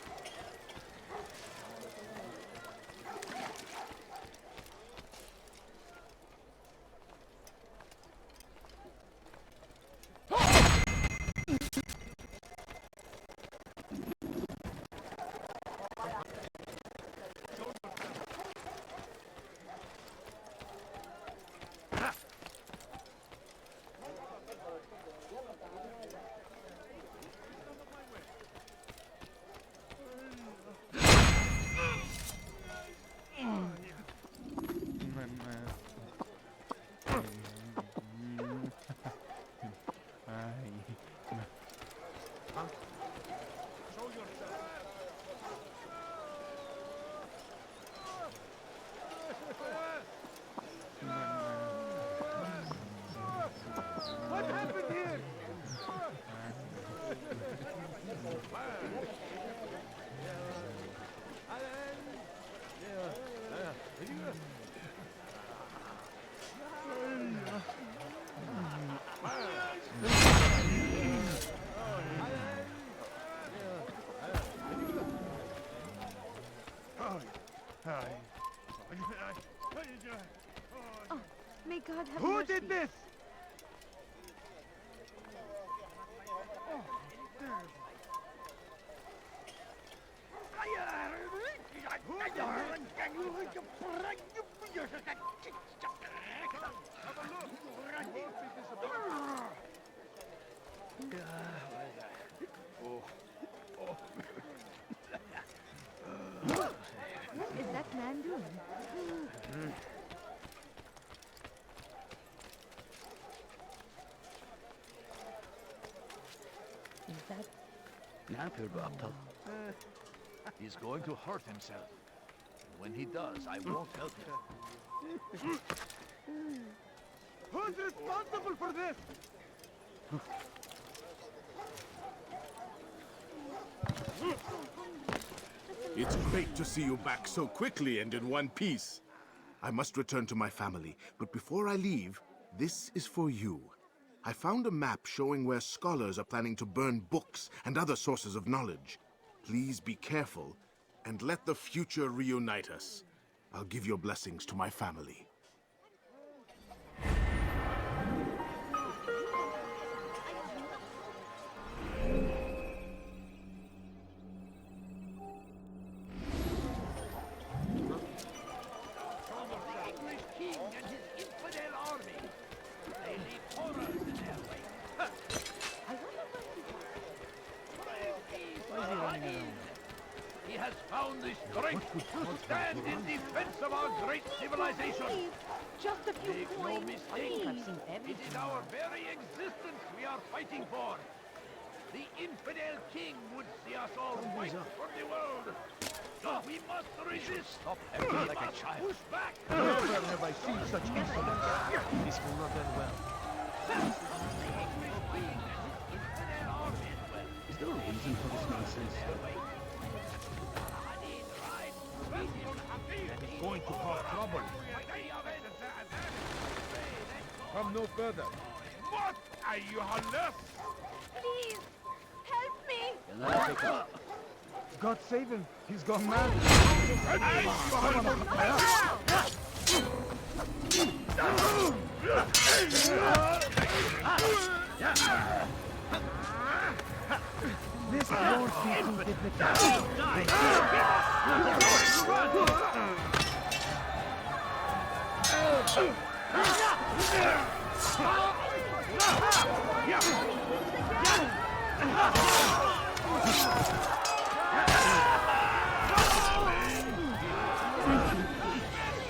S4: What happened here?
S7: Oh, may God have
S21: Who
S7: mercy.
S21: did this?
S7: What is that man doing?
S5: Is that... Ne yapıyor bu aptal? He's going to hurt himself. And when he does, I won't help him.
S21: Who's responsible for this?
S15: It's great to see you back so quickly and in one piece. I must return to my family, but before I leave, this is for you. I found a map showing where scholars are planning to burn books and other sources of knowledge. Please be careful, and let the future reunite us. I'll give your blessings to my family.
S5: The English king and his strength to stand in defense of our great civilization.
S7: Please, just a few
S5: Make no
S7: coins,
S5: mistake,
S7: please.
S5: it is our very existence we are fighting for. The infidel king would see us all fight for the world. So we must resist. Stop acting like a child. Push back.
S4: Never have I seen such insolence. This will not end well.
S20: Is there a reason for this nonsense?
S4: That is going to cause trouble. Come no further.
S5: What? أيها
S7: Please, help me.
S3: God save him. He's gone mad. This won't be too difficult.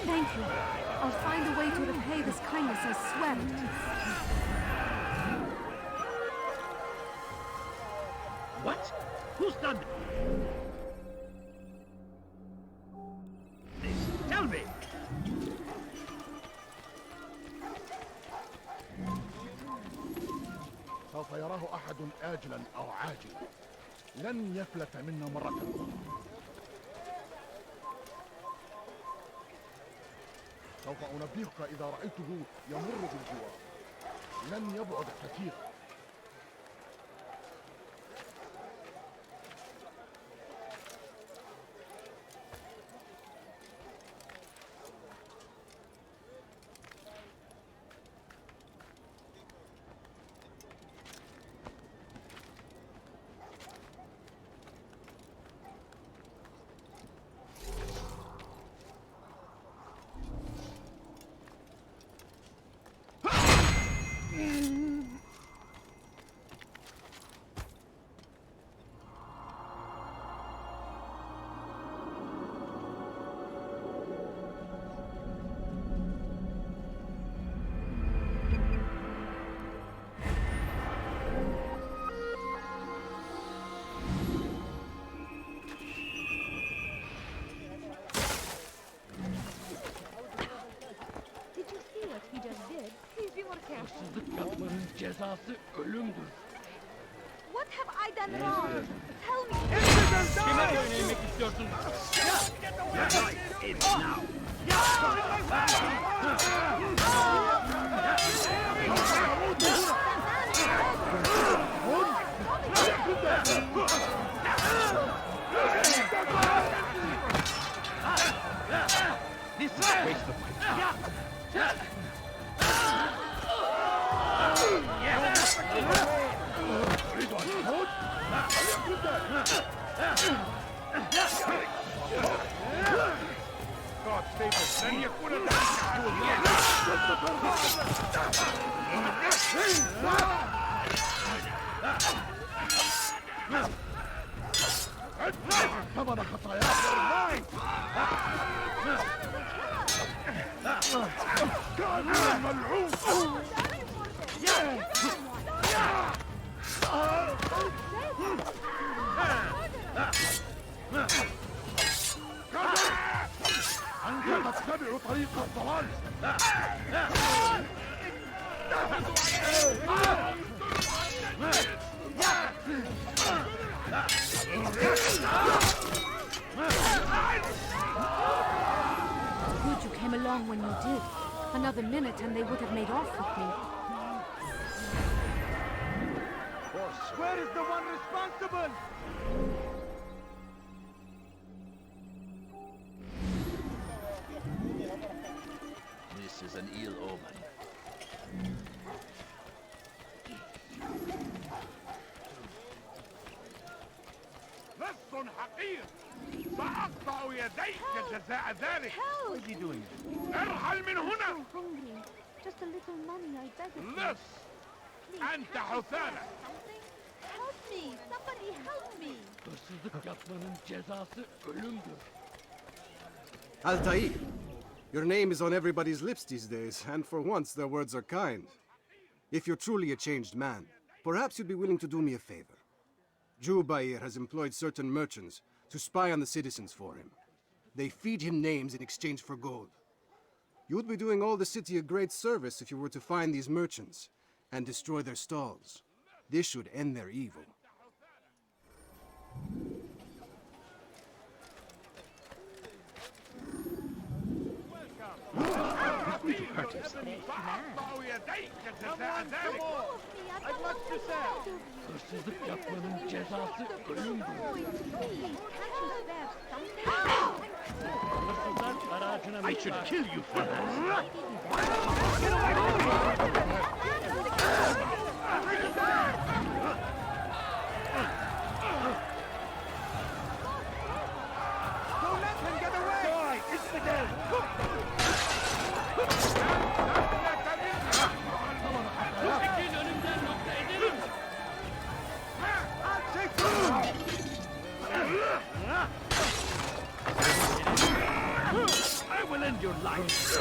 S8: Thank you. I'll find a way to repay this kindness, I swear it.
S5: What? Who's done this? Tell me!
S13: سوف يراه أحد آجلا أو عاجلا لن يفلت منا مرة أخرى سوف أنبهك إذا رأيته يمر بالجوار لن يبعد كثيرا
S12: Cezası ölümdür.
S7: What have I done wrong? Tell me.
S12: Kime yönelmek istiyorsun?
S5: This is a waste of my time.
S4: God save us. Then you could have
S13: ثمن خطاياك كان الملعون أنت تتبع طريق الضلال
S8: Good you came along when you did. Another minute and they would have made off with me.
S3: Where is the one responsible?
S6: This is an ill omen.
S4: لص حقير سأقطع يديك جزاء ذلك.
S7: What
S4: is he doing? ارحل من هنا.
S7: I'm so hungry. Just a little money, I beg of you.
S4: لص أنت حثالة.
S7: Help me! Somebody help me!
S12: Hırsızlık yapmanın cezası ölümdür.
S9: Altair, your name is on everybody's lips these days, and for once their words are kind. If you're truly a changed man, perhaps you'd be willing to do me a favor. Jubair has employed certain merchants to spy on the citizens for him. They feed him names in exchange for gold. You would be doing all the city a great service if you were to find these merchants and destroy their stalls. This should end their evil.
S12: Hurt himself.
S4: I'd much to say.
S12: Hırsızlık yapmanın cezası ölümdür. Hırsızlar aracına... I should kill you for that. Get away from me!
S4: Don't let him get away!
S12: Die! It's the dead! Çekil önümden nokta edelim! I will end your life!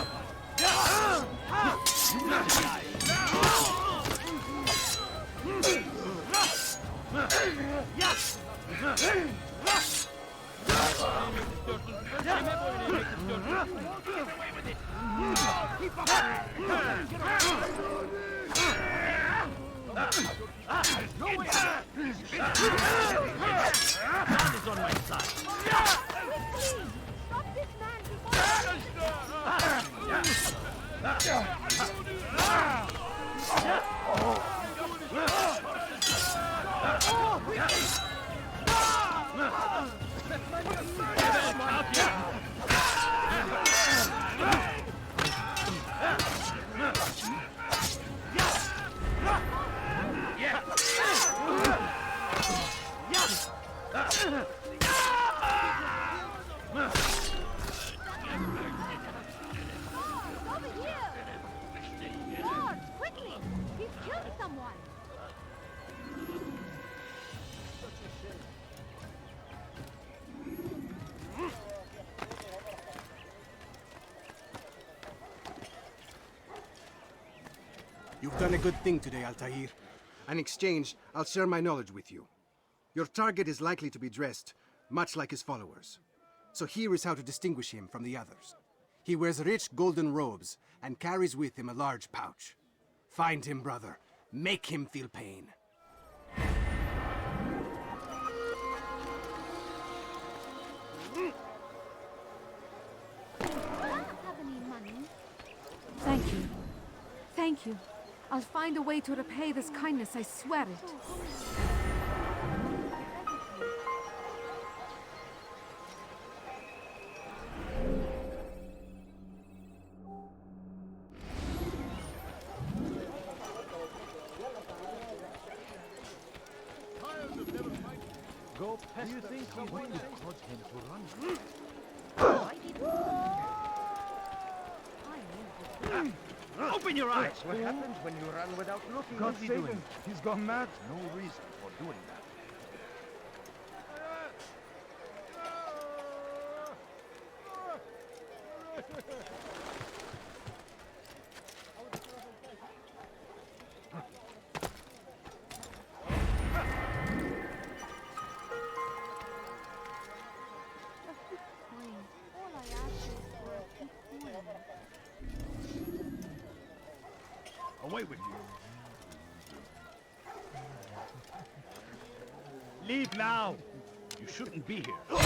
S12: You will die! Yes! God is on my side.
S7: Stop this man
S9: You've done a good thing today, Altair. In exchange, I'll share my knowledge with you. Your target is likely to be dressed, much like his followers. So here is how to distinguish him from the others. He wears rich golden robes and carries with him a large pouch. Find him, brother. Make him feel pain.
S7: have any money?
S8: Thank you. Thank you. I'll find a way to repay this kindness, I swear it.
S4: Go pest. Do you think someone would cause him to run?
S12: Open your eyes!
S16: What happens when you run without looking?
S3: God save him. He's gone mad.
S4: No reason for doing that.
S12: Away with you! Leave now! You shouldn't be here.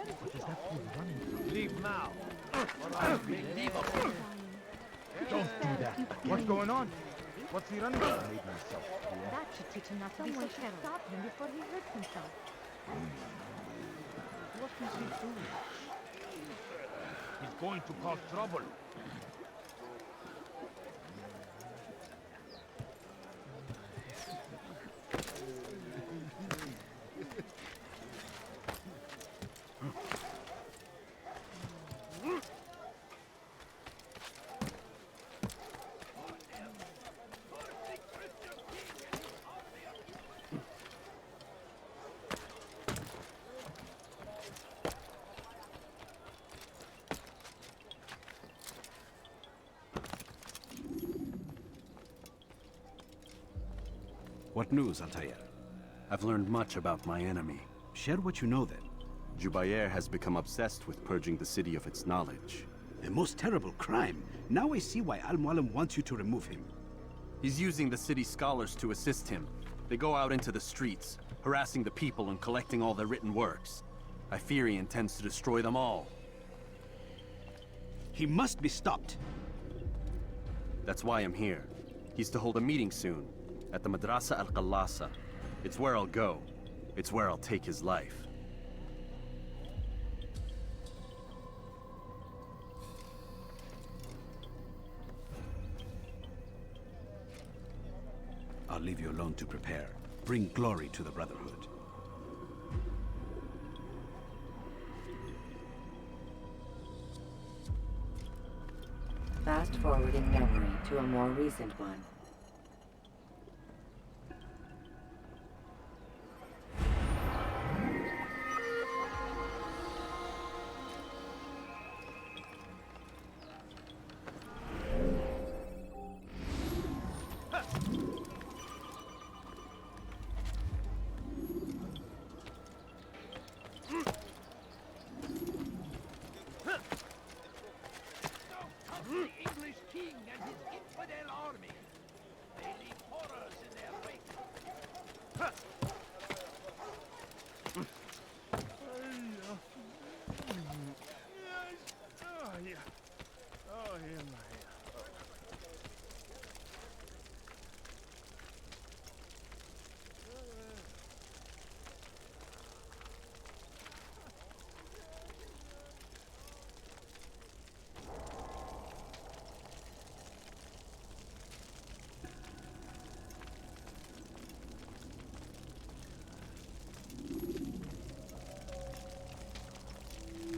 S4: What is that fool running from? Leave now. Or I will leave him.
S3: Don't do that. What's going on? What's he running from?
S11: That should teach him not to be so careful. Stop him before he hurts himself.
S4: What is he doing? He's going to cause trouble.
S20: What news, Altair? I've learned much about my enemy. Share what you know then. Jubair has become obsessed with purging the city of its knowledge. A most terrible crime. Now I see why Al-Mualim wants you to remove him.
S17: He's using the city scholars to assist him. They go out into the streets, harassing the people and collecting all their written works. I fear he intends to destroy them all.
S20: He must be stopped.
S17: That's why I'm here. He's to hold a meeting soon, at the Madrasa Al-Qallasa. It's where I'll go. It's where I'll take his life.
S20: I'll leave you alone to prepare. Bring glory to the Brotherhood.
S1: Fast forwarding memory to a more recent one.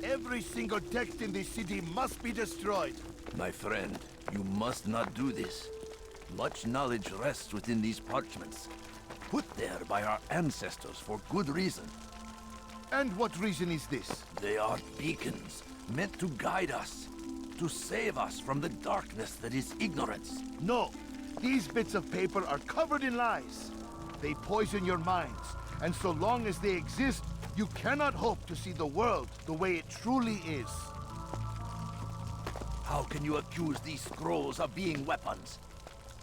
S13: Every single text in this city must be destroyed.
S6: My friend, you must not do this. Much knowledge rests within these parchments, put there by our ancestors for good reason.
S13: And what reason is this?
S6: They are beacons, meant to guide us, to save us from the darkness that is ignorance.
S13: No, these bits of paper are covered in lies. They poison your minds, and so long as they exist, you cannot hope to see the world the way it truly is.
S6: How can you accuse these scrolls of being weapons?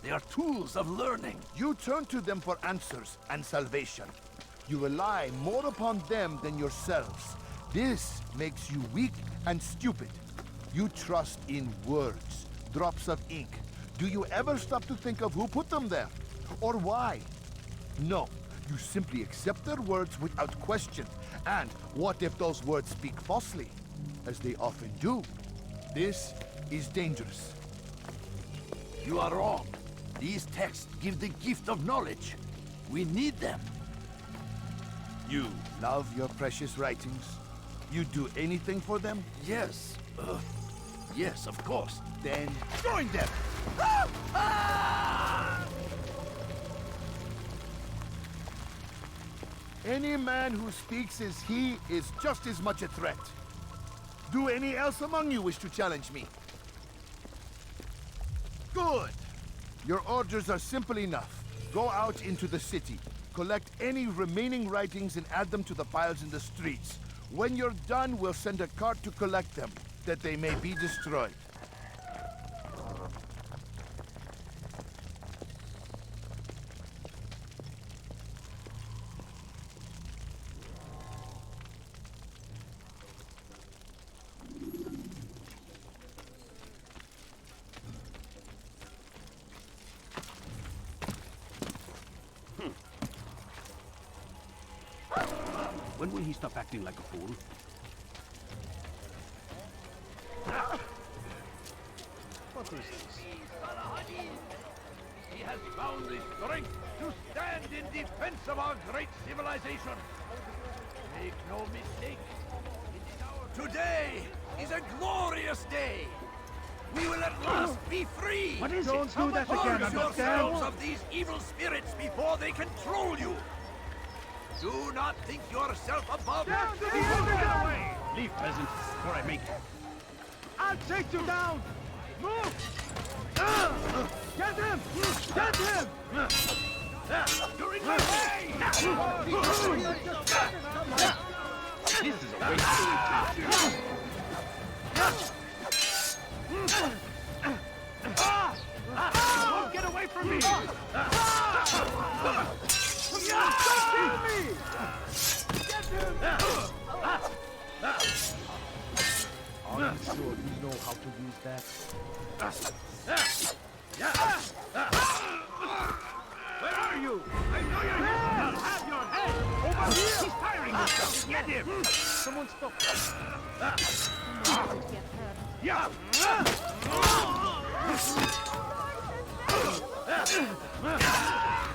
S6: They are tools of learning.
S13: You turn to them for answers and salvation. You rely more upon them than yourselves. This makes you weak and stupid. You trust in words, drops of ink. Do you ever stop to think of who put them there? Or why? No, you simply accept their words without question. And what if those words speak falsely? As they often do. This is dangerous.
S6: You are wrong. These texts give the gift of knowledge. We need them.
S13: You love your precious writings? You do anything for them?
S6: Yes. Yes, of course.
S13: Then join them! Any man who speaks as he is just as much a threat. Do any else among you wish to challenge me? Good! Your orders are simple enough. Go out into the city, collect any remaining writings and add them to the piles in the streets. When you're done, we'll send a cart to collect them, that they may be destroyed.
S20: When will he stop acting like a fool?
S4: What is this?
S5: He has found the strength to stand in defense of our great civilization. Make no mistake. Today is a glorious day. We will at last be free.
S21: What is it? Don't do that again,
S5: Purge yourselves of these evil spirits before they control you. Do not think yourself above them.
S20: Get away! Leave, peasant, before I make you.
S21: I'll take you down! Move! Get him! Get him!
S5: You're in my way!
S20: This is a waste of
S21: Don't get away from me! Don't kill me! Get him! Are you sure you know how to use that?
S5: Where are you? I know you're here! I'll have your head!
S21: Over here!
S5: He's firing himself! Get him!
S21: Someone stop him!
S5: Yeah!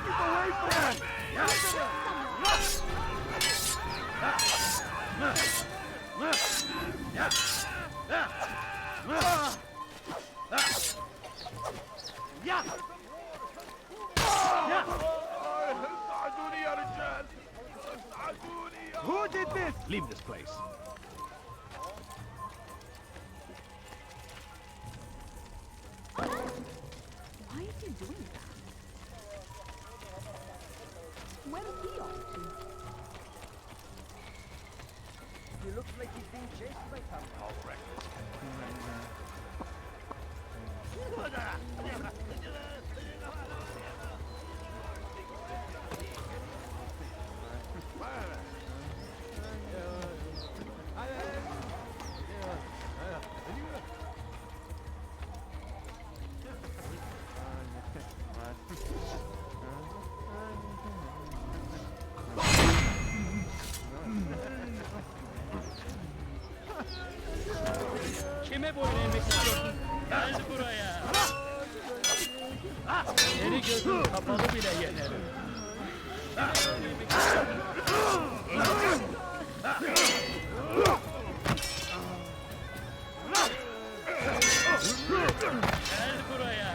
S21: Keep away from him! Who did this?
S20: Leave this place.
S8: Why is he doing that? Where is he off to?
S16: He looks like he's being chased by someone.
S5: All right.
S12: Kime boyun eğmek istiyorsun? Gel buraya. Seni gözüm kapalı bile yenerim. Gel buraya.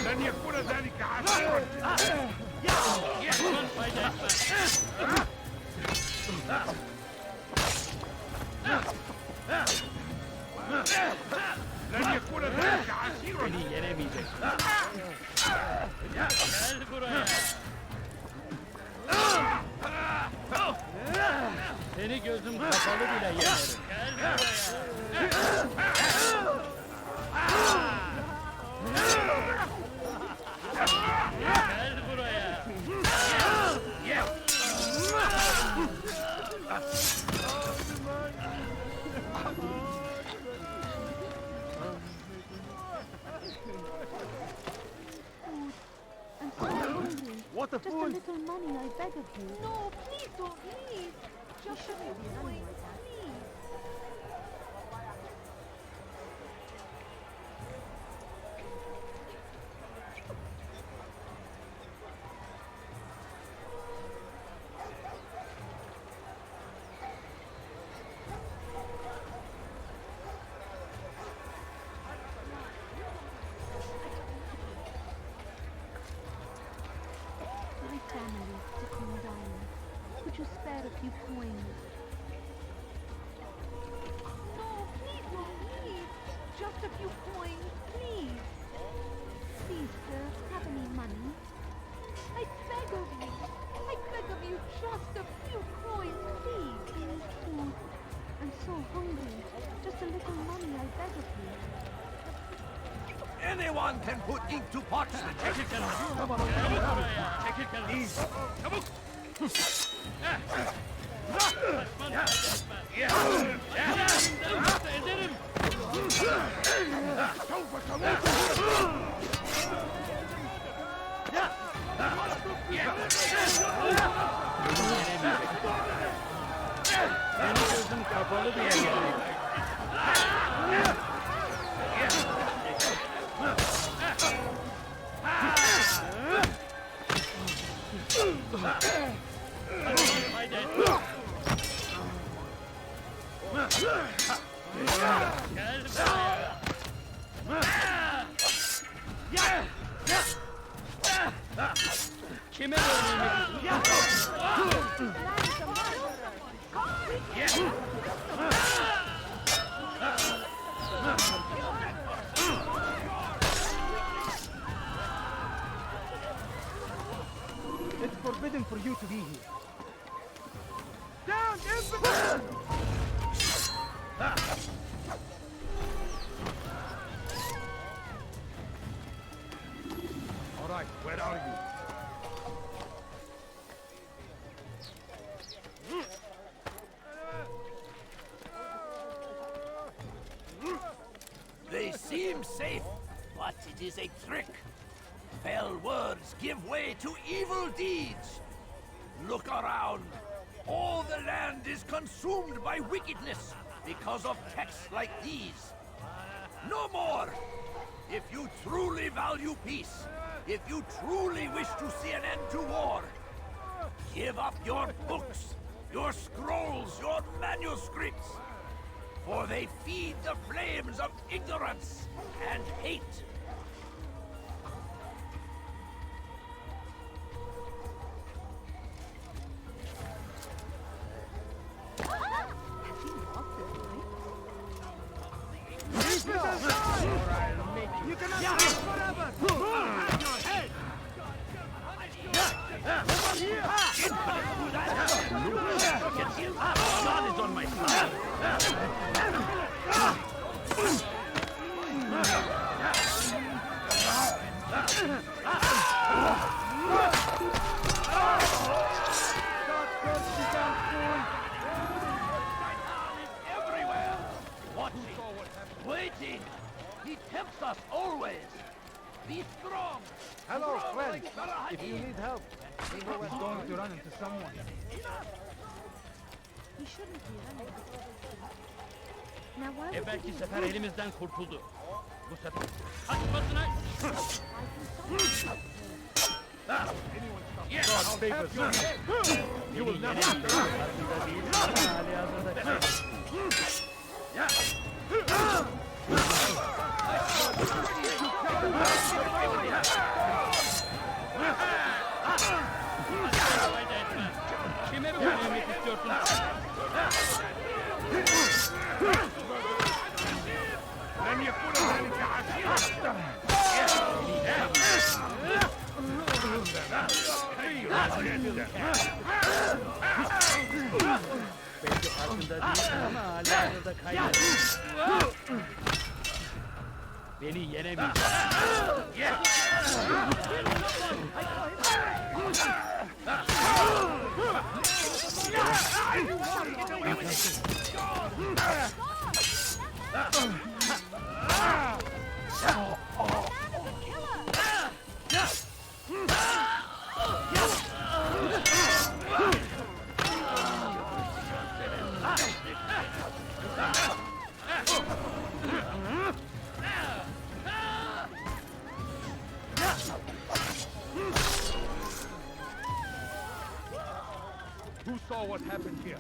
S5: لن يكون ذلك عسيرا. لن يكون ذلك عسيرا.
S12: Beni yenemeyeceksin. Gel buraya. Seni gözüm kapalı bile yenerim. Gel buraya. Gel buraya.
S7: I'm so hungry.
S21: What a
S7: Just
S21: fool!
S7: a little money, I beg of you.
S8: No, please don't leave. Just a few coins, please.
S7: My family, sick and dying. Could you spare a few coins?
S8: No, please don't leave. Just a few coins, please.
S7: Please, sir, have any money?
S8: I beg of you. I beg of you, just a few coins, please.
S7: I need food. I'm so hungry. Just a little money, I beg of you.
S5: Anyone can put ink to parchment.
S12: Çekil kenara.
S5: Come on,
S12: Gel buraya. Çekil kenara.
S5: Çabuk.
S12: Ederim.
S5: سوف تموت
S12: Kime öldürmek
S3: It's forbidden for you to be here.
S5: Down, infantry!
S4: All right, where are you?
S6: They seem safe, but it is a trick. Fell words give way to evil deeds. Look around. All the land is consumed by wickedness because of texts like these. No more! If you truly value peace, if you truly wish to see an end to war, give up your books, your scrolls, your manuscripts, for they feed the flames of ignorance and hate.
S5: You cannot live forever! Have your head!
S12: God is on my side.
S5: Everywhere! Watching, waiting! He tempts us always! Be strong!
S3: Hello,
S5: Strong
S3: friend.
S5: like Sarah
S3: If you
S5: Hadid.
S3: need help, we know what's going to run into someone.
S7: He shouldn't be running. Now why would
S12: Evvelki
S7: you be
S12: sefer
S7: running?
S12: elimizden kurtuldu. Bu sefer kaçmasına...
S4: God favors you. You will never be
S12: Kime öldürmek istiyorsun?
S4: لن يكون ذلك عسيرا.
S12: Belki farkında değilsin ama hala burada kaybediyorsun. Beni yenemeyeceksin.
S4: Who saw what happened here?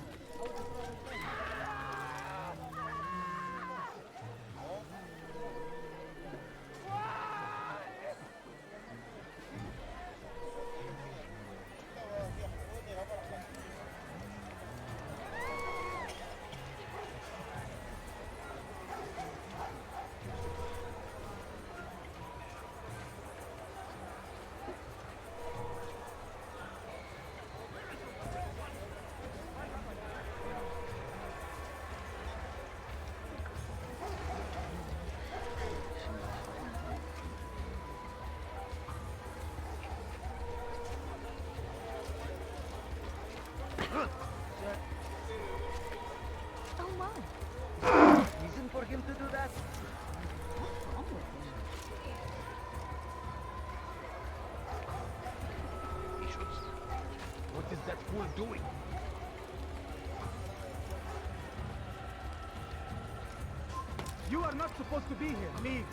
S7: Oh my.
S16: Reason for him to do that?
S7: What's wrong with him?
S4: What is that fool doing?
S3: You are not supposed to be here. Leave.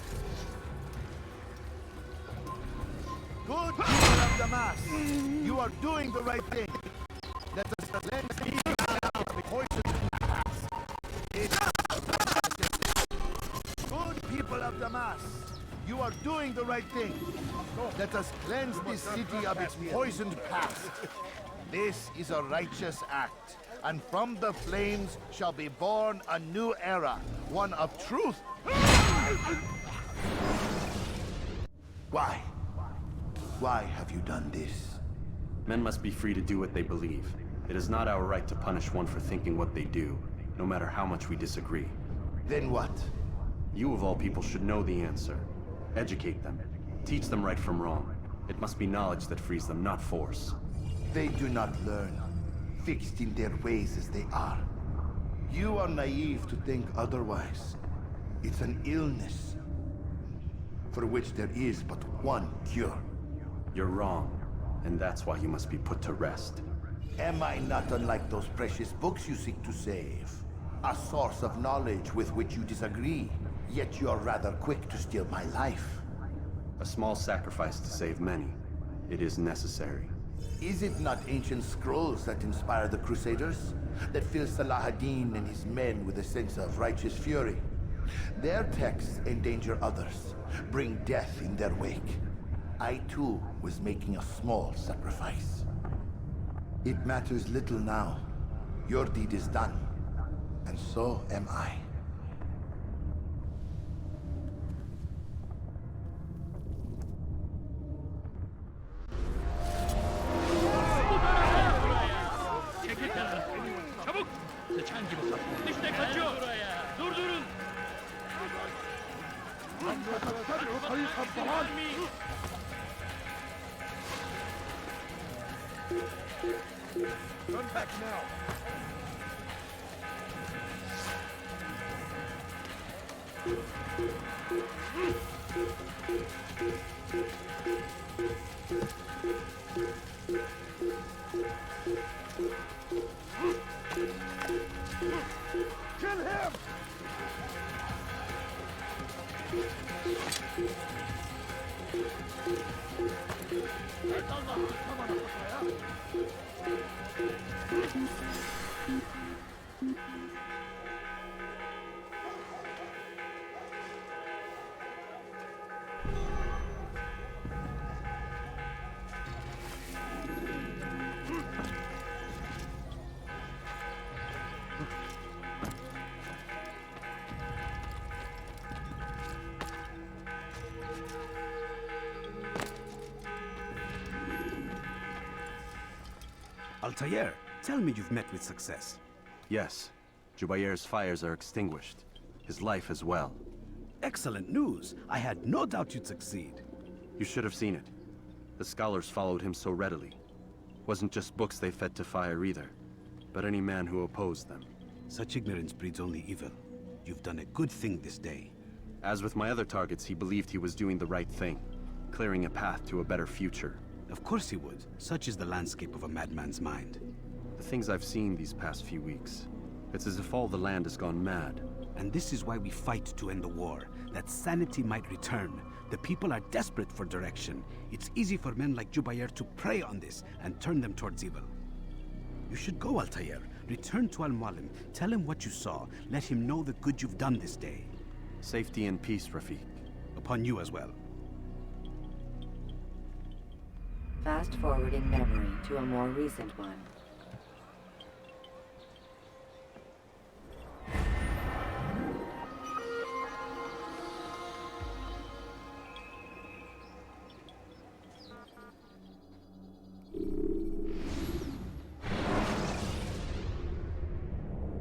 S13: Good people of Damas, you are doing the right thing. Let us cleanse these of poison. Good people of Damas, you are doing the right thing. Let us cleanse this city of its poisoned past. This is a righteous act, and from the flames shall be born a new era, one of truth. Why? Why have you done this?
S17: Men must be free to do what they believe. It is not our right to punish one for thinking what they do, no matter how much we disagree.
S13: Then what?
S17: You of all people should know the answer. Educate them. Teach them right from wrong. It must be knowledge that frees them, not force.
S13: They do not learn, fixed in their ways as they are. You are naive to think otherwise. It's an illness, for which there is but one cure.
S17: You're wrong, and that's why you must be put to rest.
S13: Am I not unlike those precious books you seek to save? A source of knowledge with which you disagree, yet you are rather quick to steal my life.
S17: A small sacrifice to save many. It is necessary.
S13: Is it not ancient scrolls that inspire the Crusaders? That fill Salah ad-Din and his men with a sense of righteous fury? Their texts endanger others, bring death in their wake. I too was making a small sacrifice. It matters little now. Your deed is done, and so am I.
S4: Run back now.
S5: Kill him!
S20: Altair, tell me you've met with success.
S17: Yes. Jubair's fires are extinguished. His life as well.
S20: Excellent news. I had no doubt you'd succeed.
S17: You should have seen it. The scholars followed him so readily. Wasn't just books they fed to fire either, but any man who opposed them.
S20: Such ignorance breeds only evil. You've done a good thing this day.
S17: As with my other targets, he believed he was doing the right thing, clearing a path to a better future.
S20: Of course he would. Such is the landscape of a madman's mind.
S17: The things I've seen these past few weeks, it's as if all the land has gone mad.
S20: And this is why we fight to end the war, that sanity might return. The people are desperate for direction. It's easy for men like Jubair to prey on this and turn them towards evil. You should go, Altair. Return to Al-Mualim. Tell him what you saw. Let him know the good you've done this day.
S17: Safety and peace, Rafiq.
S20: Upon you as well.
S1: Fast-forwarding memory to a more recent one.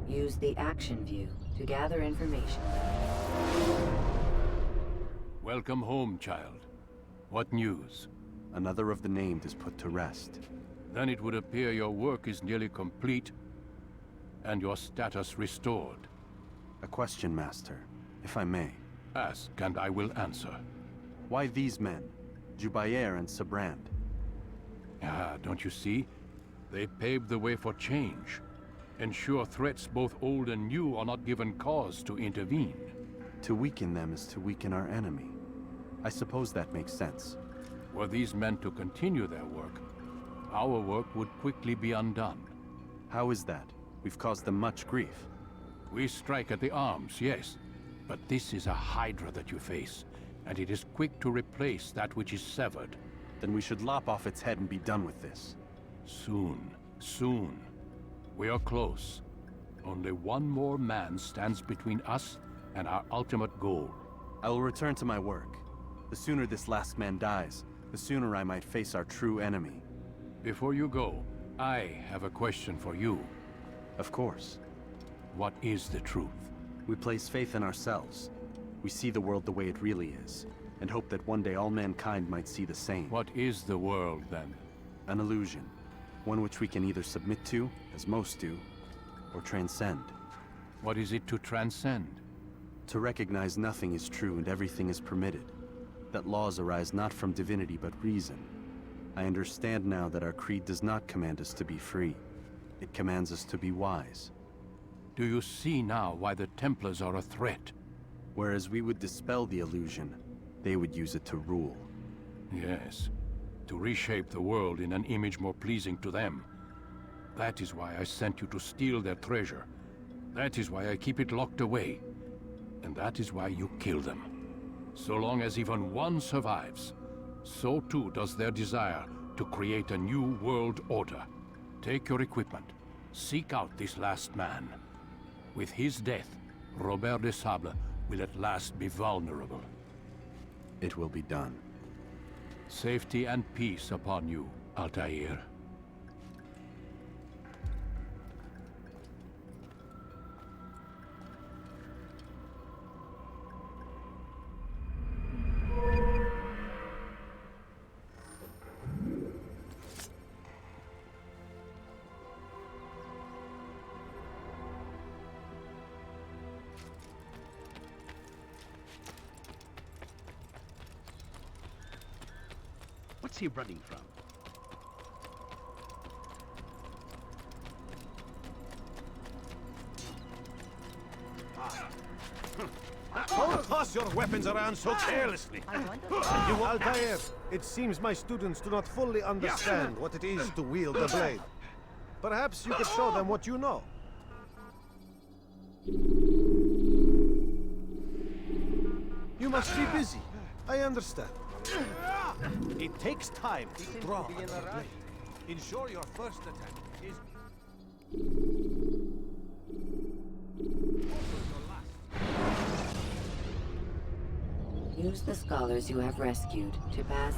S1: Use the action view to gather information.
S19: Welcome home, child. What news?
S17: Another of the named is put to rest.
S19: Then it would appear your work is nearly complete and your status restored.
S17: A question, Master, if I may.
S19: Ask, and I will answer.
S17: Why these men? Jubair and Sabrand?
S19: Ah, don't you see? They paved the way for change. Ensure threats both old and new are not given cause to intervene.
S17: To weaken them is to weaken our enemy. I suppose that makes sense.
S19: Were these men to continue their work, our work would quickly be undone.
S17: How is that? We've caused them much grief.
S19: We strike at the arms, yes, but this is a hydra that you face, and it is quick to replace that which is severed.
S17: Then we should lop off its head and be done with this.
S19: Soon, soon. We are close. Only one more man stands between us and our ultimate goal.
S17: I will return to my work. The sooner this last man dies, the sooner I might face our true enemy.
S19: Before you go, I have a question for you.
S17: Of course.
S19: What is the truth?
S17: We place faith in ourselves. We see the world the way it really is, and hope that one day all mankind might see the same.
S19: What is the world, then?
S17: An illusion. One which we can either submit to, as most do, or transcend.
S19: What is it to transcend?
S17: To recognize nothing is true and everything is permitted. That laws arise not from divinity but reason. I understand now that our creed does not command us to be free. It commands us to be wise.
S19: Do you see now why the Templars are a threat?
S17: Whereas we would dispel the illusion, they would use it to rule.
S19: Yes, to reshape the world in an image more pleasing to them. That is why I sent you to steal their treasure. That is why I keep it locked away. And that is why you kill them. So long as even one survives, so too does their desire to create a new world order. Take your equipment. Seek out this last man. With his death, Robert de Sable will at last be vulnerable.
S17: It will be done.
S19: Safety and peace upon you, Altair.
S20: What's he running from?
S4: Don't toss your weapons around so carelessly. You, Altair, it seems my students do not fully understand what it is to wield the blade. Perhaps you could show them what you know. You must be busy. I understand. It takes time to draw the blade. Ensure your first attack is...
S1: Use the scholars you have rescued to pass